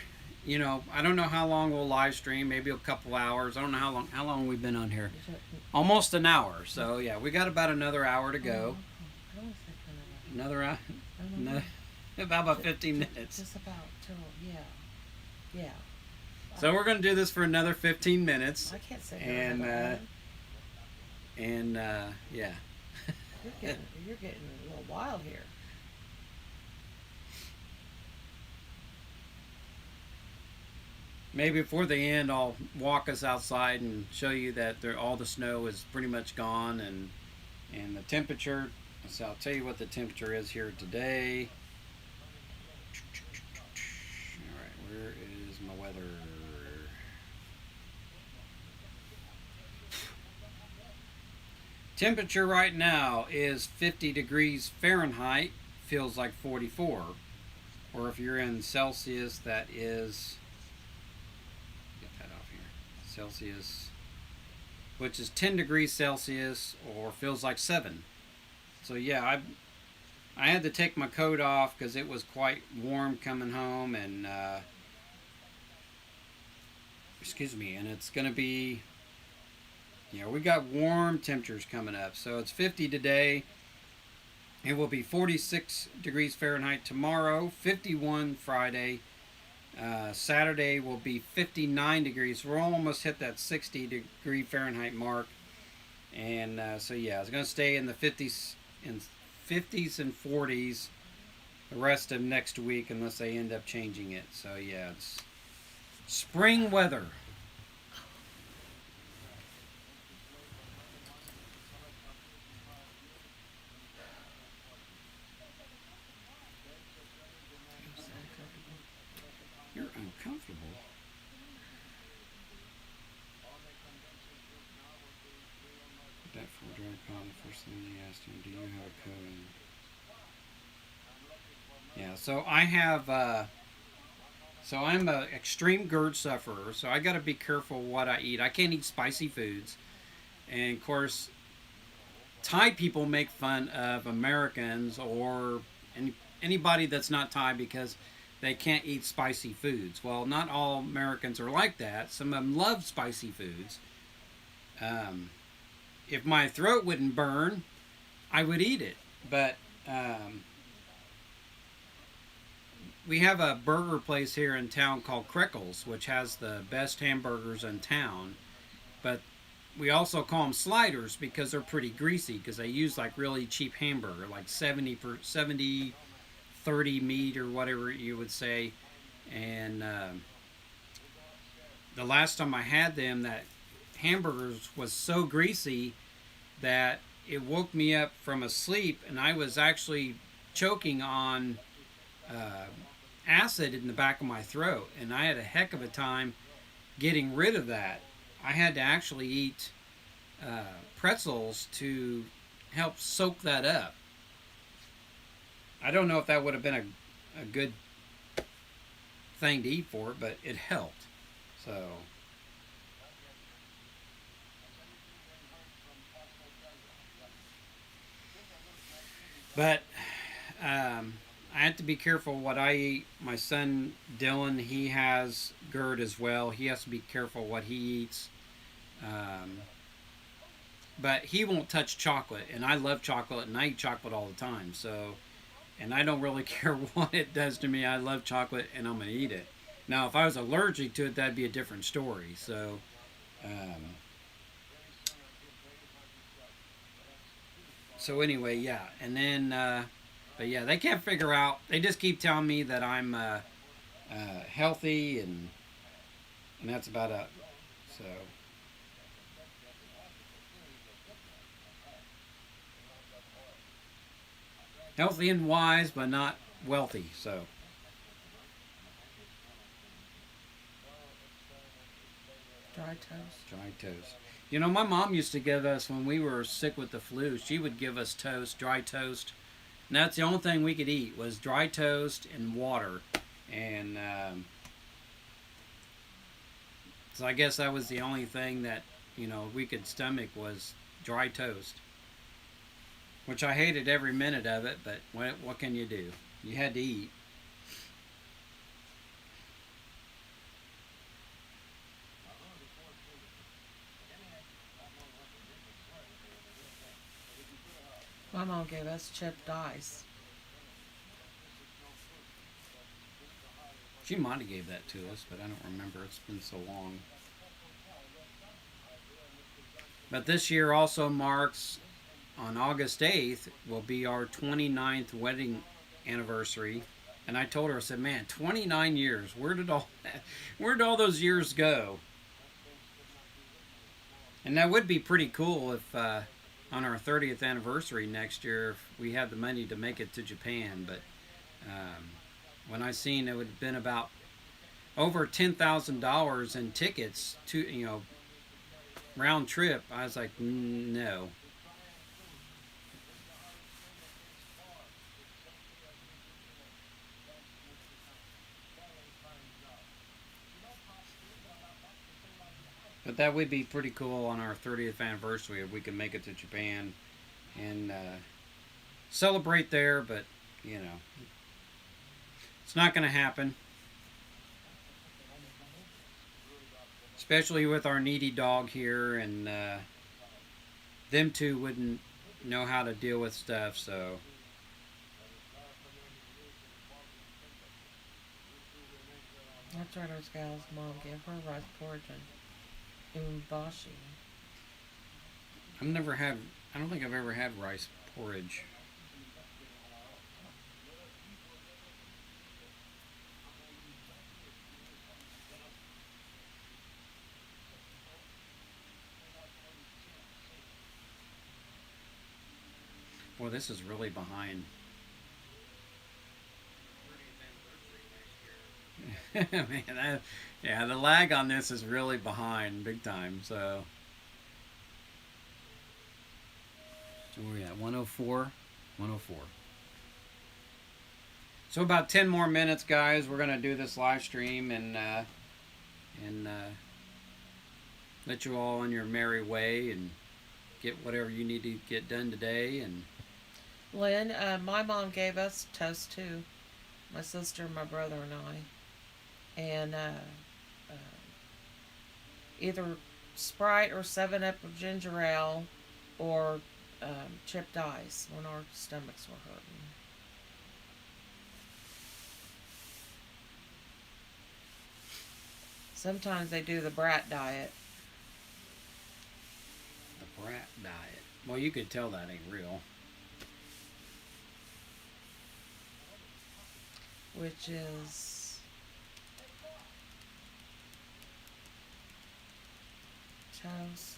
I don't know how long we'll live stream. Maybe a couple hours. I don't know how long we've been on here. Almost an hour. So yeah, we got about another hour to go. I don't say kind of Another hour. know. About 15 minutes. Just about till, yeah. So we're going to do this for another 15 minutes. I can't say And that. yeah. You're getting a little wild here. Maybe before the end, I'll walk us outside and show you that all the snow is pretty much gone, and the temperature. So I'll tell you what the temperature is here today. All right, where is my weather? Temperature right now is 50 degrees Fahrenheit, feels like 44. Or if you're in Celsius, that is, get that off here, Celsius, which is 10 degrees Celsius, or feels like 7. So yeah, I had to take my coat off because it was quite warm coming home, and and it's going to be, we got warm temperatures coming up. So it's 50 today. It will be 46 degrees Fahrenheit tomorrow, 51 Friday. Saturday will be 59 degrees. We'll almost hit that 60 degree Fahrenheit mark. And so yeah, it's going to stay in the 50s and 40s the rest of next week, unless they end up changing it. So yeah, it's spring weather. You're uncomfortable. That for drug problem, first thing they asked him, do you have a code? Yeah, so I have, so I'm an extreme GERD sufferer, so I got to be careful what I eat. I can't eat spicy foods. And of course, Thai people make fun of Americans or anybody that's not Thai because they can't eat spicy foods. Well, not all Americans are like that. Some of them love spicy foods. If my throat wouldn't burn, I would eat it. But we have a burger place here in town called Crickles, which has the best hamburgers in town. But we also call them sliders because they're pretty greasy, because they use like really cheap hamburger, like 70 30 meat or whatever you would say. And the last time I had them, that hamburgers was so greasy that it woke me up from a sleep, and I was actually choking on acid in the back of my throat, and I had a heck of a time getting rid of that. I had to actually eat pretzels to help soak that up. I don't know if that would have been a good thing to eat for it, but it helped. So but I have to be careful what I eat. My son Dylan, he has GERD as well. He has to be careful what he eats. but he won't touch chocolate, and I love chocolate, and I eat chocolate all the time. So, and I don't really care what it does to me. I love chocolate, and I'm gonna eat it. Now, if I was allergic to it, that'd be a different story. So, um, anyway, yeah, and then, but yeah, they can't figure out. They just keep telling me that I'm healthy, and that's about it. So. Healthy and wise, but not wealthy. So, Dry toast. dry toast. You know, my mom used to give us, when we were sick with the flu, she would give us toast, dry toast. And that's the only thing we could eat was dry toast and water. And so I guess that was the only thing that, we could stomach was dry toast. Which I hated every minute of it, but what can you do? You had to eat. My mom gave us chipped ice. She might have gave that to us, but I don't remember. It's been so long. But this year also marks, on August 8th, will be our 29th wedding anniversary. And I told her, I said, man, 29 years. Where did all those years go? And that would be pretty cool if on our 30th anniversary next year, if we had the money to make it to Japan. But when I seen it would have been about over $10,000 in tickets to, round trip, I was like, no. But that would be pretty cool on our 30th anniversary if we could make it to Japan and celebrate there, but, it's not going to happen. Especially with our needy dog here, and them two wouldn't know how to deal with stuff, so. That's right, our gal's mom gave her rice porridge and umbashi. I don't think I've ever had rice porridge. Boy, this is really behind. Man, the lag on this is really behind big time. So where are we at? 104? 104. So about 10 more minutes, guys. We're going to do this live stream and let you all on your merry way and get whatever you need to get done today. And Lynn, my mom gave us toast too. My sister, my brother, and I. And either Sprite or 7-Up or ginger ale or chipped ice when our stomachs were hurting. Sometimes they do the Brat Diet. The Brat Diet. Well, you could tell that ain't real. Which is toast,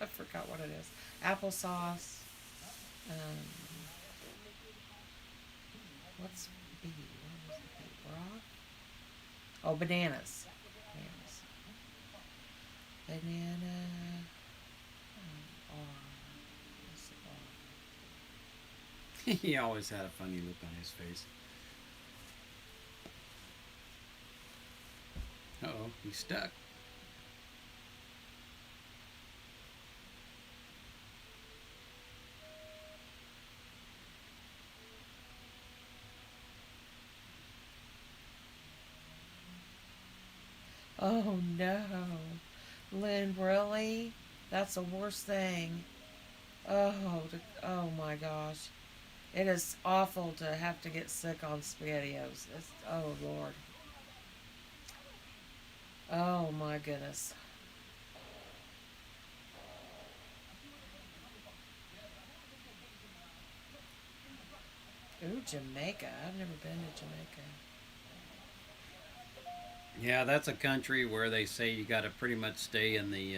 I forgot what it is. Applesauce. What's B? What was it? Broth? Oh, bananas. Banana. He always had a funny look on his face. Uh-oh, he's stuck. Oh no. Lynn, really? That's the worst thing. Oh my gosh. It is awful to have to get sick on SpaghettiOs. Oh Lord. Oh my goodness. Ooh, Jamaica. I've never been to Jamaica. Yeah, that's a country where they say you got to pretty much stay in the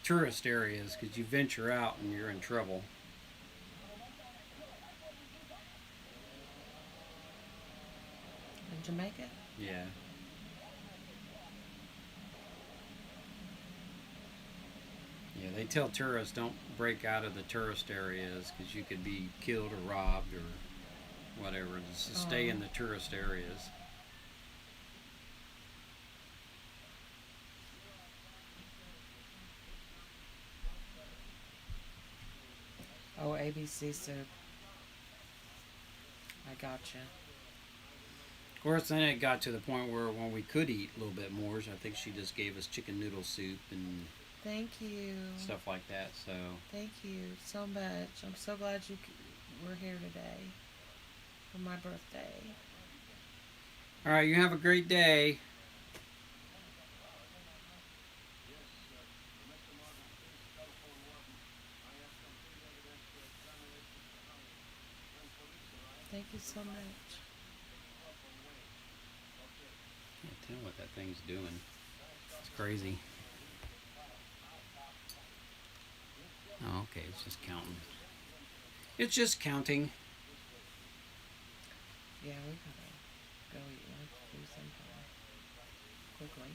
tourist areas because you venture out and you're in trouble. In Jamaica? Yeah. Yeah, they tell tourists don't break out of the tourist areas because you could be killed or robbed or whatever. Just to stay in the tourist areas. Oh, ABC soup. I gotcha. Of course, then it got to the point where when we could eat a little bit more, I think she just gave us chicken noodle soup and Thank you. stuff like that. So, Thank you so much. I'm so glad were here today for my birthday. all right, you have a great day. Thank you so much. Can't tell what that thing's doing. It's crazy. Oh, okay, it's just counting. It's just counting. Yeah, we gotta go eat lunch too sometime. Quickly.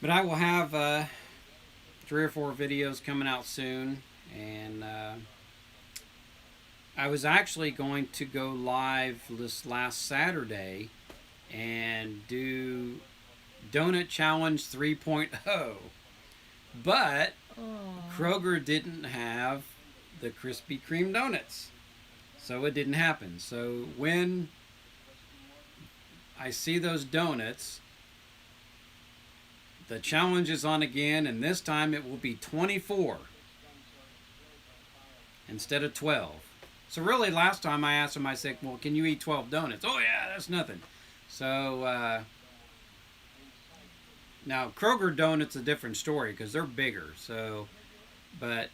But I will have 3 or 4 videos coming out soon, and I was actually going to go live this last Saturday and do Donut Challenge 3.0, but Kroger didn't have the Krispy Kreme donuts, so it didn't happen. So when I see those donuts, the challenge is on again, and this time it will be 24 instead of 12. So really, last time I asked him, I said, well, can you eat 12 donuts? Oh yeah, that's nothing. So now Kroger donuts a different story because they're bigger. So, but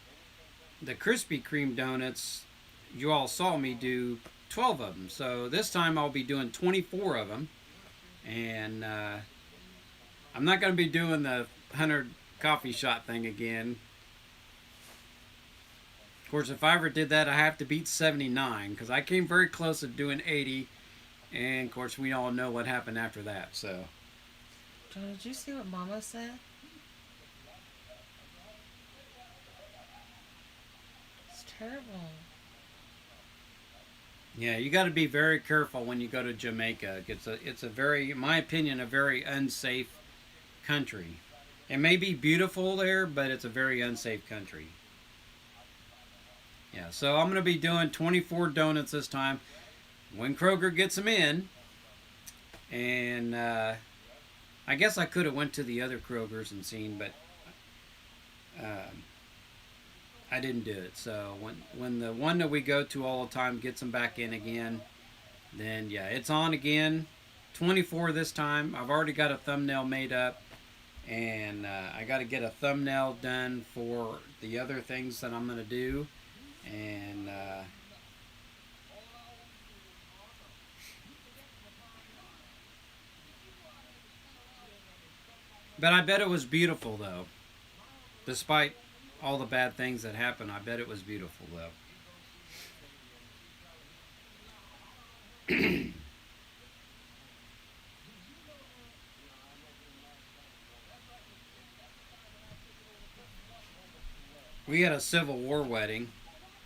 the Krispy Kreme donuts, you all saw me do 12 of them. So this time I'll be doing 24 of them, and I'm not going to be doing the 100 coffee shot thing again. Of course, if I ever did that, I have to beat 79 because I came very close to doing 80, and of course, we all know what happened after that. So, John, did you see what Mama said? It's terrible. yeah, you got to be very careful when you go to Jamaica. It's a very, in my opinion, a very unsafe country. It may be beautiful there, but it's a very unsafe country. Yeah, so I'm going to be doing 24 donuts this time when Kroger gets them in. And I guess I could have went to the other Krogers and seen, but I didn't do it. So when the one that we go to all the time gets them back in again, then yeah, it's on again. 24 this time. I've already got a thumbnail made up. And I got to get a thumbnail done for the other things that I'm going to do. And but I bet it was beautiful though. Despite all the bad things that happened, I bet it was beautiful though. We had a Civil War wedding,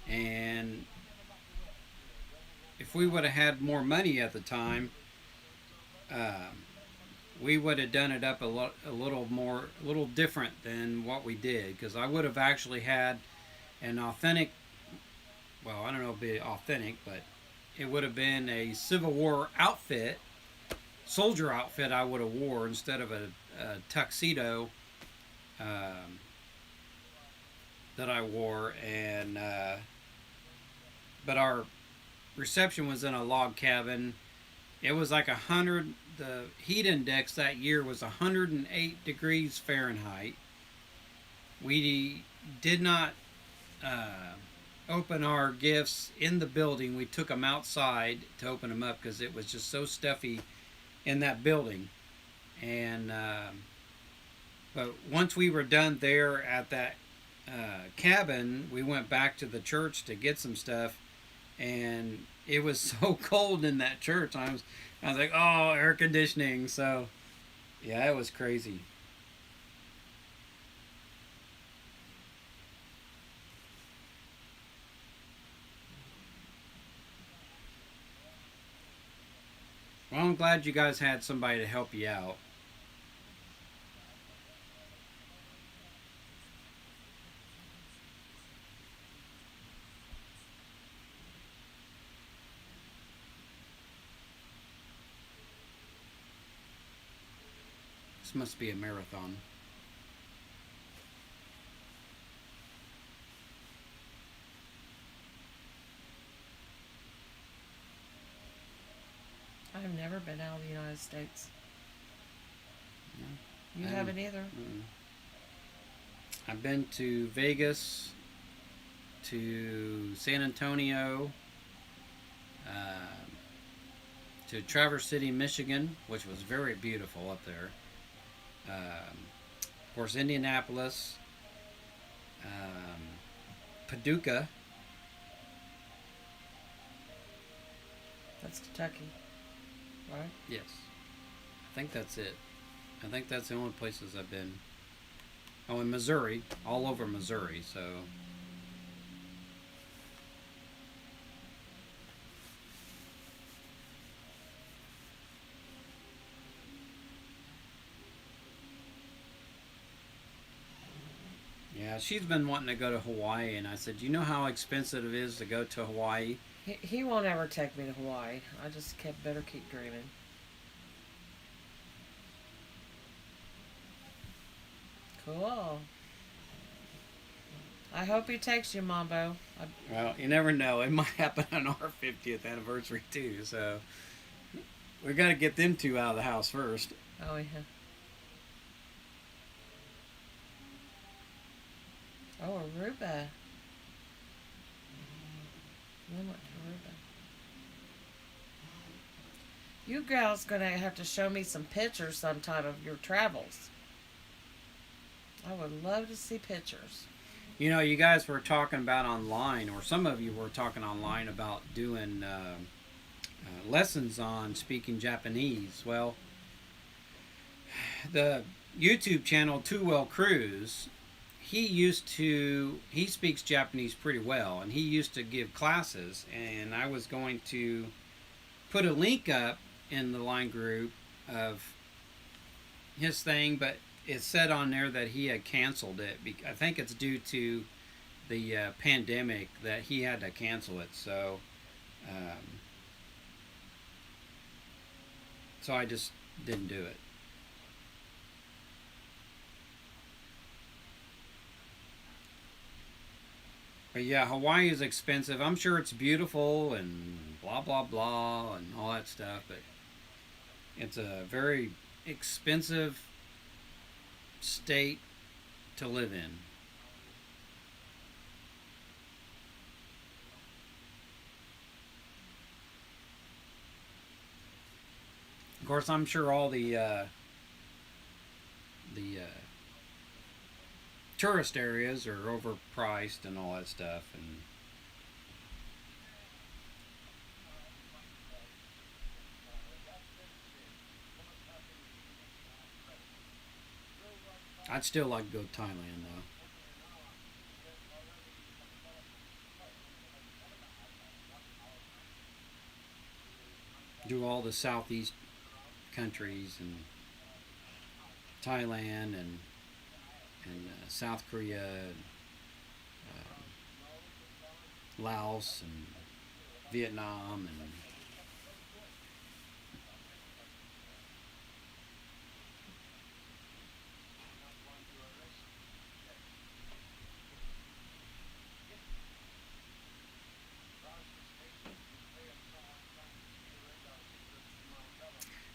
and if we would have had more money at the time, we would have done it up a little more, a little different than what we did, because I would have actually had an authentic, well, I don't know if it'd be authentic, but it would have been a Civil War outfit, soldier outfit I would have wore instead of a tuxedo um, that I wore. And but our reception was in a log cabin. It was like 100. The heat index that year was 108 degrees Fahrenheit. We did not open our gifts in the building. We took them outside to open them up because it was just so stuffy in that building. And but once we were done there at that cabin, we went back to the church to get some stuff, and it was so cold in that church. I was like, oh, air conditioning. So yeah, it was crazy. Well, I'm glad you guys had somebody to help you out. This must be a marathon. I've never been out of the United States. No, You haven't either? I've been to Vegas, to San Antonio, uh, to Traverse City, Michigan, which was very beautiful up there. Of course, Indianapolis, Paducah. That's Kentucky, right? Yes, I think that's it. I think that's the only places I've been. Oh, in Missouri, all over Missouri. So yeah, she's been wanting to go to Hawaii, and I said, "You know how expensive it is to go to Hawaii?" He won't ever take me to Hawaii. I just better keep dreaming. Cool. I hope he takes you, Mambo. Well, you never know. It might happen on our 50th anniversary too. So we got to get them two out of the house first. Oh, yeah. Oh, Aruba. We went to Aruba. You girls gonna have to show me some pictures sometime of your travels. I would love to see pictures. You know, you guys were talking about online, or some of you were talking online about doing lessons on speaking Japanese. Well, the YouTube channel Two Well Cruise, he speaks Japanese pretty well, and he used to give classes, and I was going to put a link up in the line group of his thing, but it said on there that he had canceled it. I think it's due to the pandemic that he had to cancel it. So so I just didn't do it. But yeah, Hawaii is expensive. I'm sure it's beautiful and blah blah blah and all that stuff, but it's a very expensive state to live in. Of course, I'm sure all the tourist areas are overpriced and all that stuff, and I'd still like to go to Thailand though. Do all the southeast countries and Thailand and South Korea, Laos and Vietnam and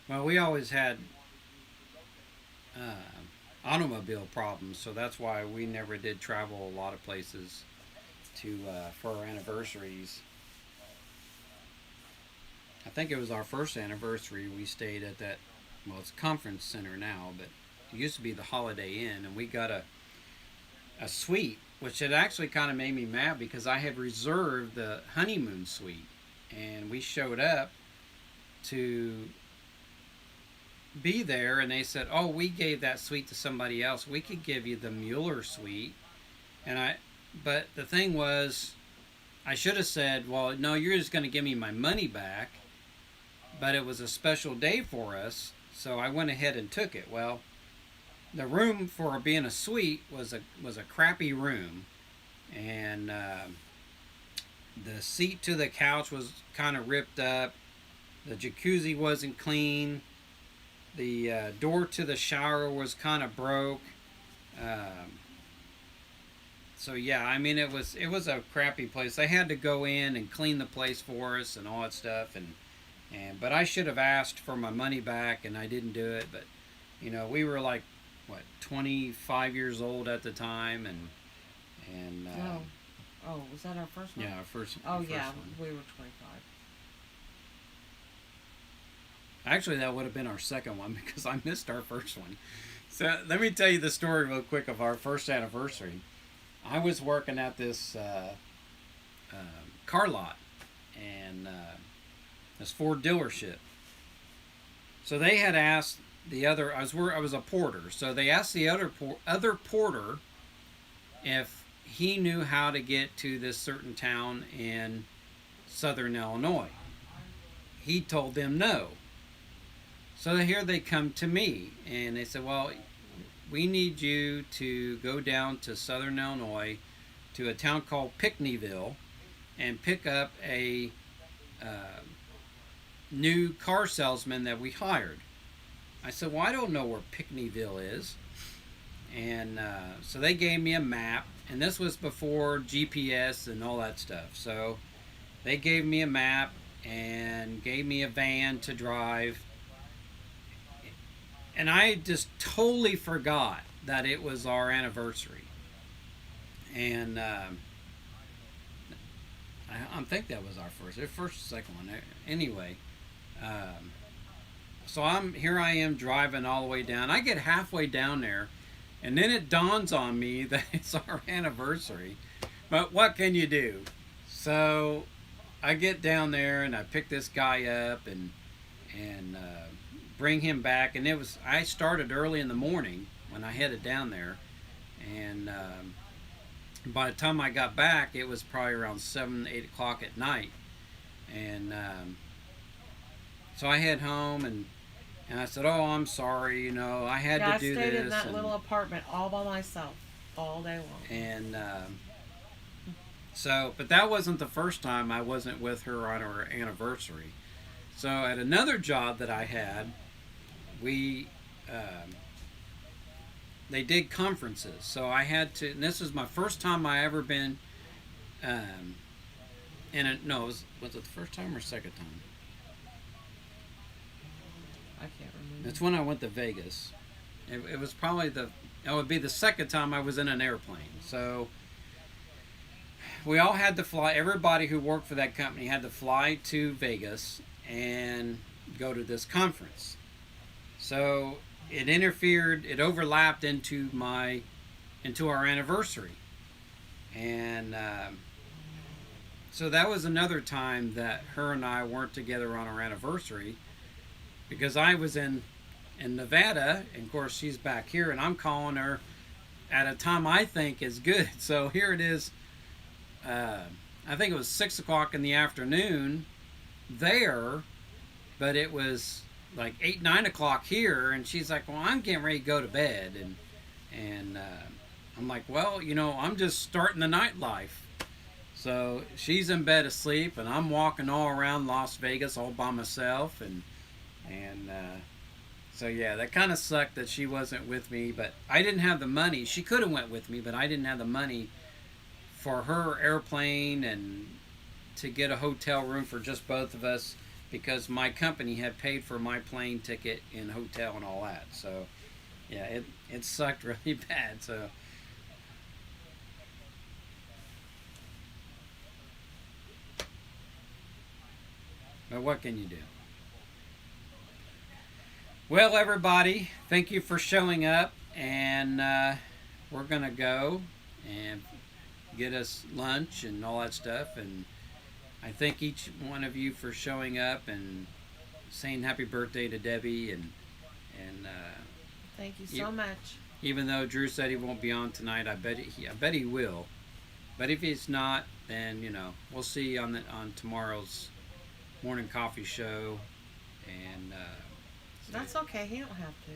well, we always had uh, automobile problems, so that's why we never did travel a lot of places to for our anniversaries. I think it was our first anniversary. We stayed at that. Well, it's a conference center now, but it used to be the Holiday Inn, and we got a suite, which had actually kind of made me mad because I had reserved the honeymoon suite, and we showed up to be there, and they said, "Oh, we gave that suite to somebody else. We could give you the Mueller suite." But the thing was, I should have said, "Well, no, you're just going to give me my money back." But it was a special day for us, so I went ahead and took it. Well, the room for being a suite was a crappy room, and the seat to the couch was kind of ripped up. The jacuzzi wasn't clean. The door to the shower was kind of broke. So yeah, I mean it was a crappy place. They had to go in and clean the place for us and all that stuff, but I should have asked for my money back, and I didn't do it. But you know, we were like 25 years old at the time, and was that our first one? yeah, our first. Oh our first yeah, one. we were 25. Actually, that would have been our second one because I missed our first one. So let me tell you the story real quick of our first anniversary. I was working at this car lot, and this Ford dealership. So they had asked the other. I was a porter. So they asked the other porter if he knew how to get to this certain town in southern Illinois. He told them no. So here they come to me, and they said, "Well, we need you to go down to southern Illinois to a town called Pinckneyville and pick up a new car salesman that we hired." I said, "Well, I don't know where Pinckneyville is." And so they gave me a map, and this was before GPS and all that stuff. So they gave me a map and gave me a van to drive. And I just totally forgot that it was our anniversary. And I think that was our first or second one. Anyway, so here I am driving all the way down. I get halfway down there, and then it dawns on me that it's our anniversary. But what can you do? So I get down there and I pick this guy up and bring him back, and I started early in the morning when I headed down there, and by the time I got back, it was probably around 7-8 o'clock at night, and so I head home, and I said, "Oh, I'm sorry, I had to do this." I stayed in that little apartment all by myself all day long. And but that wasn't the first time I wasn't with her on our anniversary. So at another job that I had, they did conferences, so I had to, and this was my first time I ever been was it the first time or second time? I can't remember. It's when I went to Vegas. It was probably it would be the second time I was in an airplane. So we all had to fly, everybody who worked for that company had to fly to Vegas and go to this conference. So it overlapped into our anniversary. And so that was another time that her and I weren't together on our anniversary, because I was in Nevada, and of course she's back here, and I'm calling her at a time I think is good. So here it is, I think it was 6 o'clock in the afternoon there, but it was like 8, 9 o'clock here, and she's like, "Well, I'm getting ready to go to bed," and I'm like, "Well, I'm just starting the nightlife." So she's in bed asleep, and I'm walking all around Las Vegas all by myself, and so yeah, that kind of sucked that she wasn't with me. But I didn't have the money. She could have went with me, but I didn't have the money for her airplane and to get a hotel room for just both of us because my company had paid for my plane ticket and hotel and all that. So yeah, it sucked really bad. So but what can you do? Well, everybody, thank you for showing up, and we're gonna go and get us lunch and all that stuff. And I thank each one of you for showing up and saying happy birthday to Debbie. And Thank you so much. even though Drew said he won't be on tonight, I bet he will. But if he's not, then we'll see on tomorrow's morning coffee show. And That's okay. He don't have to.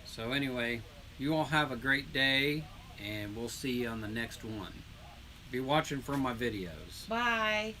so anyway, you all have a great day, and we'll see you on the next one. Be watching for my videos. Bye.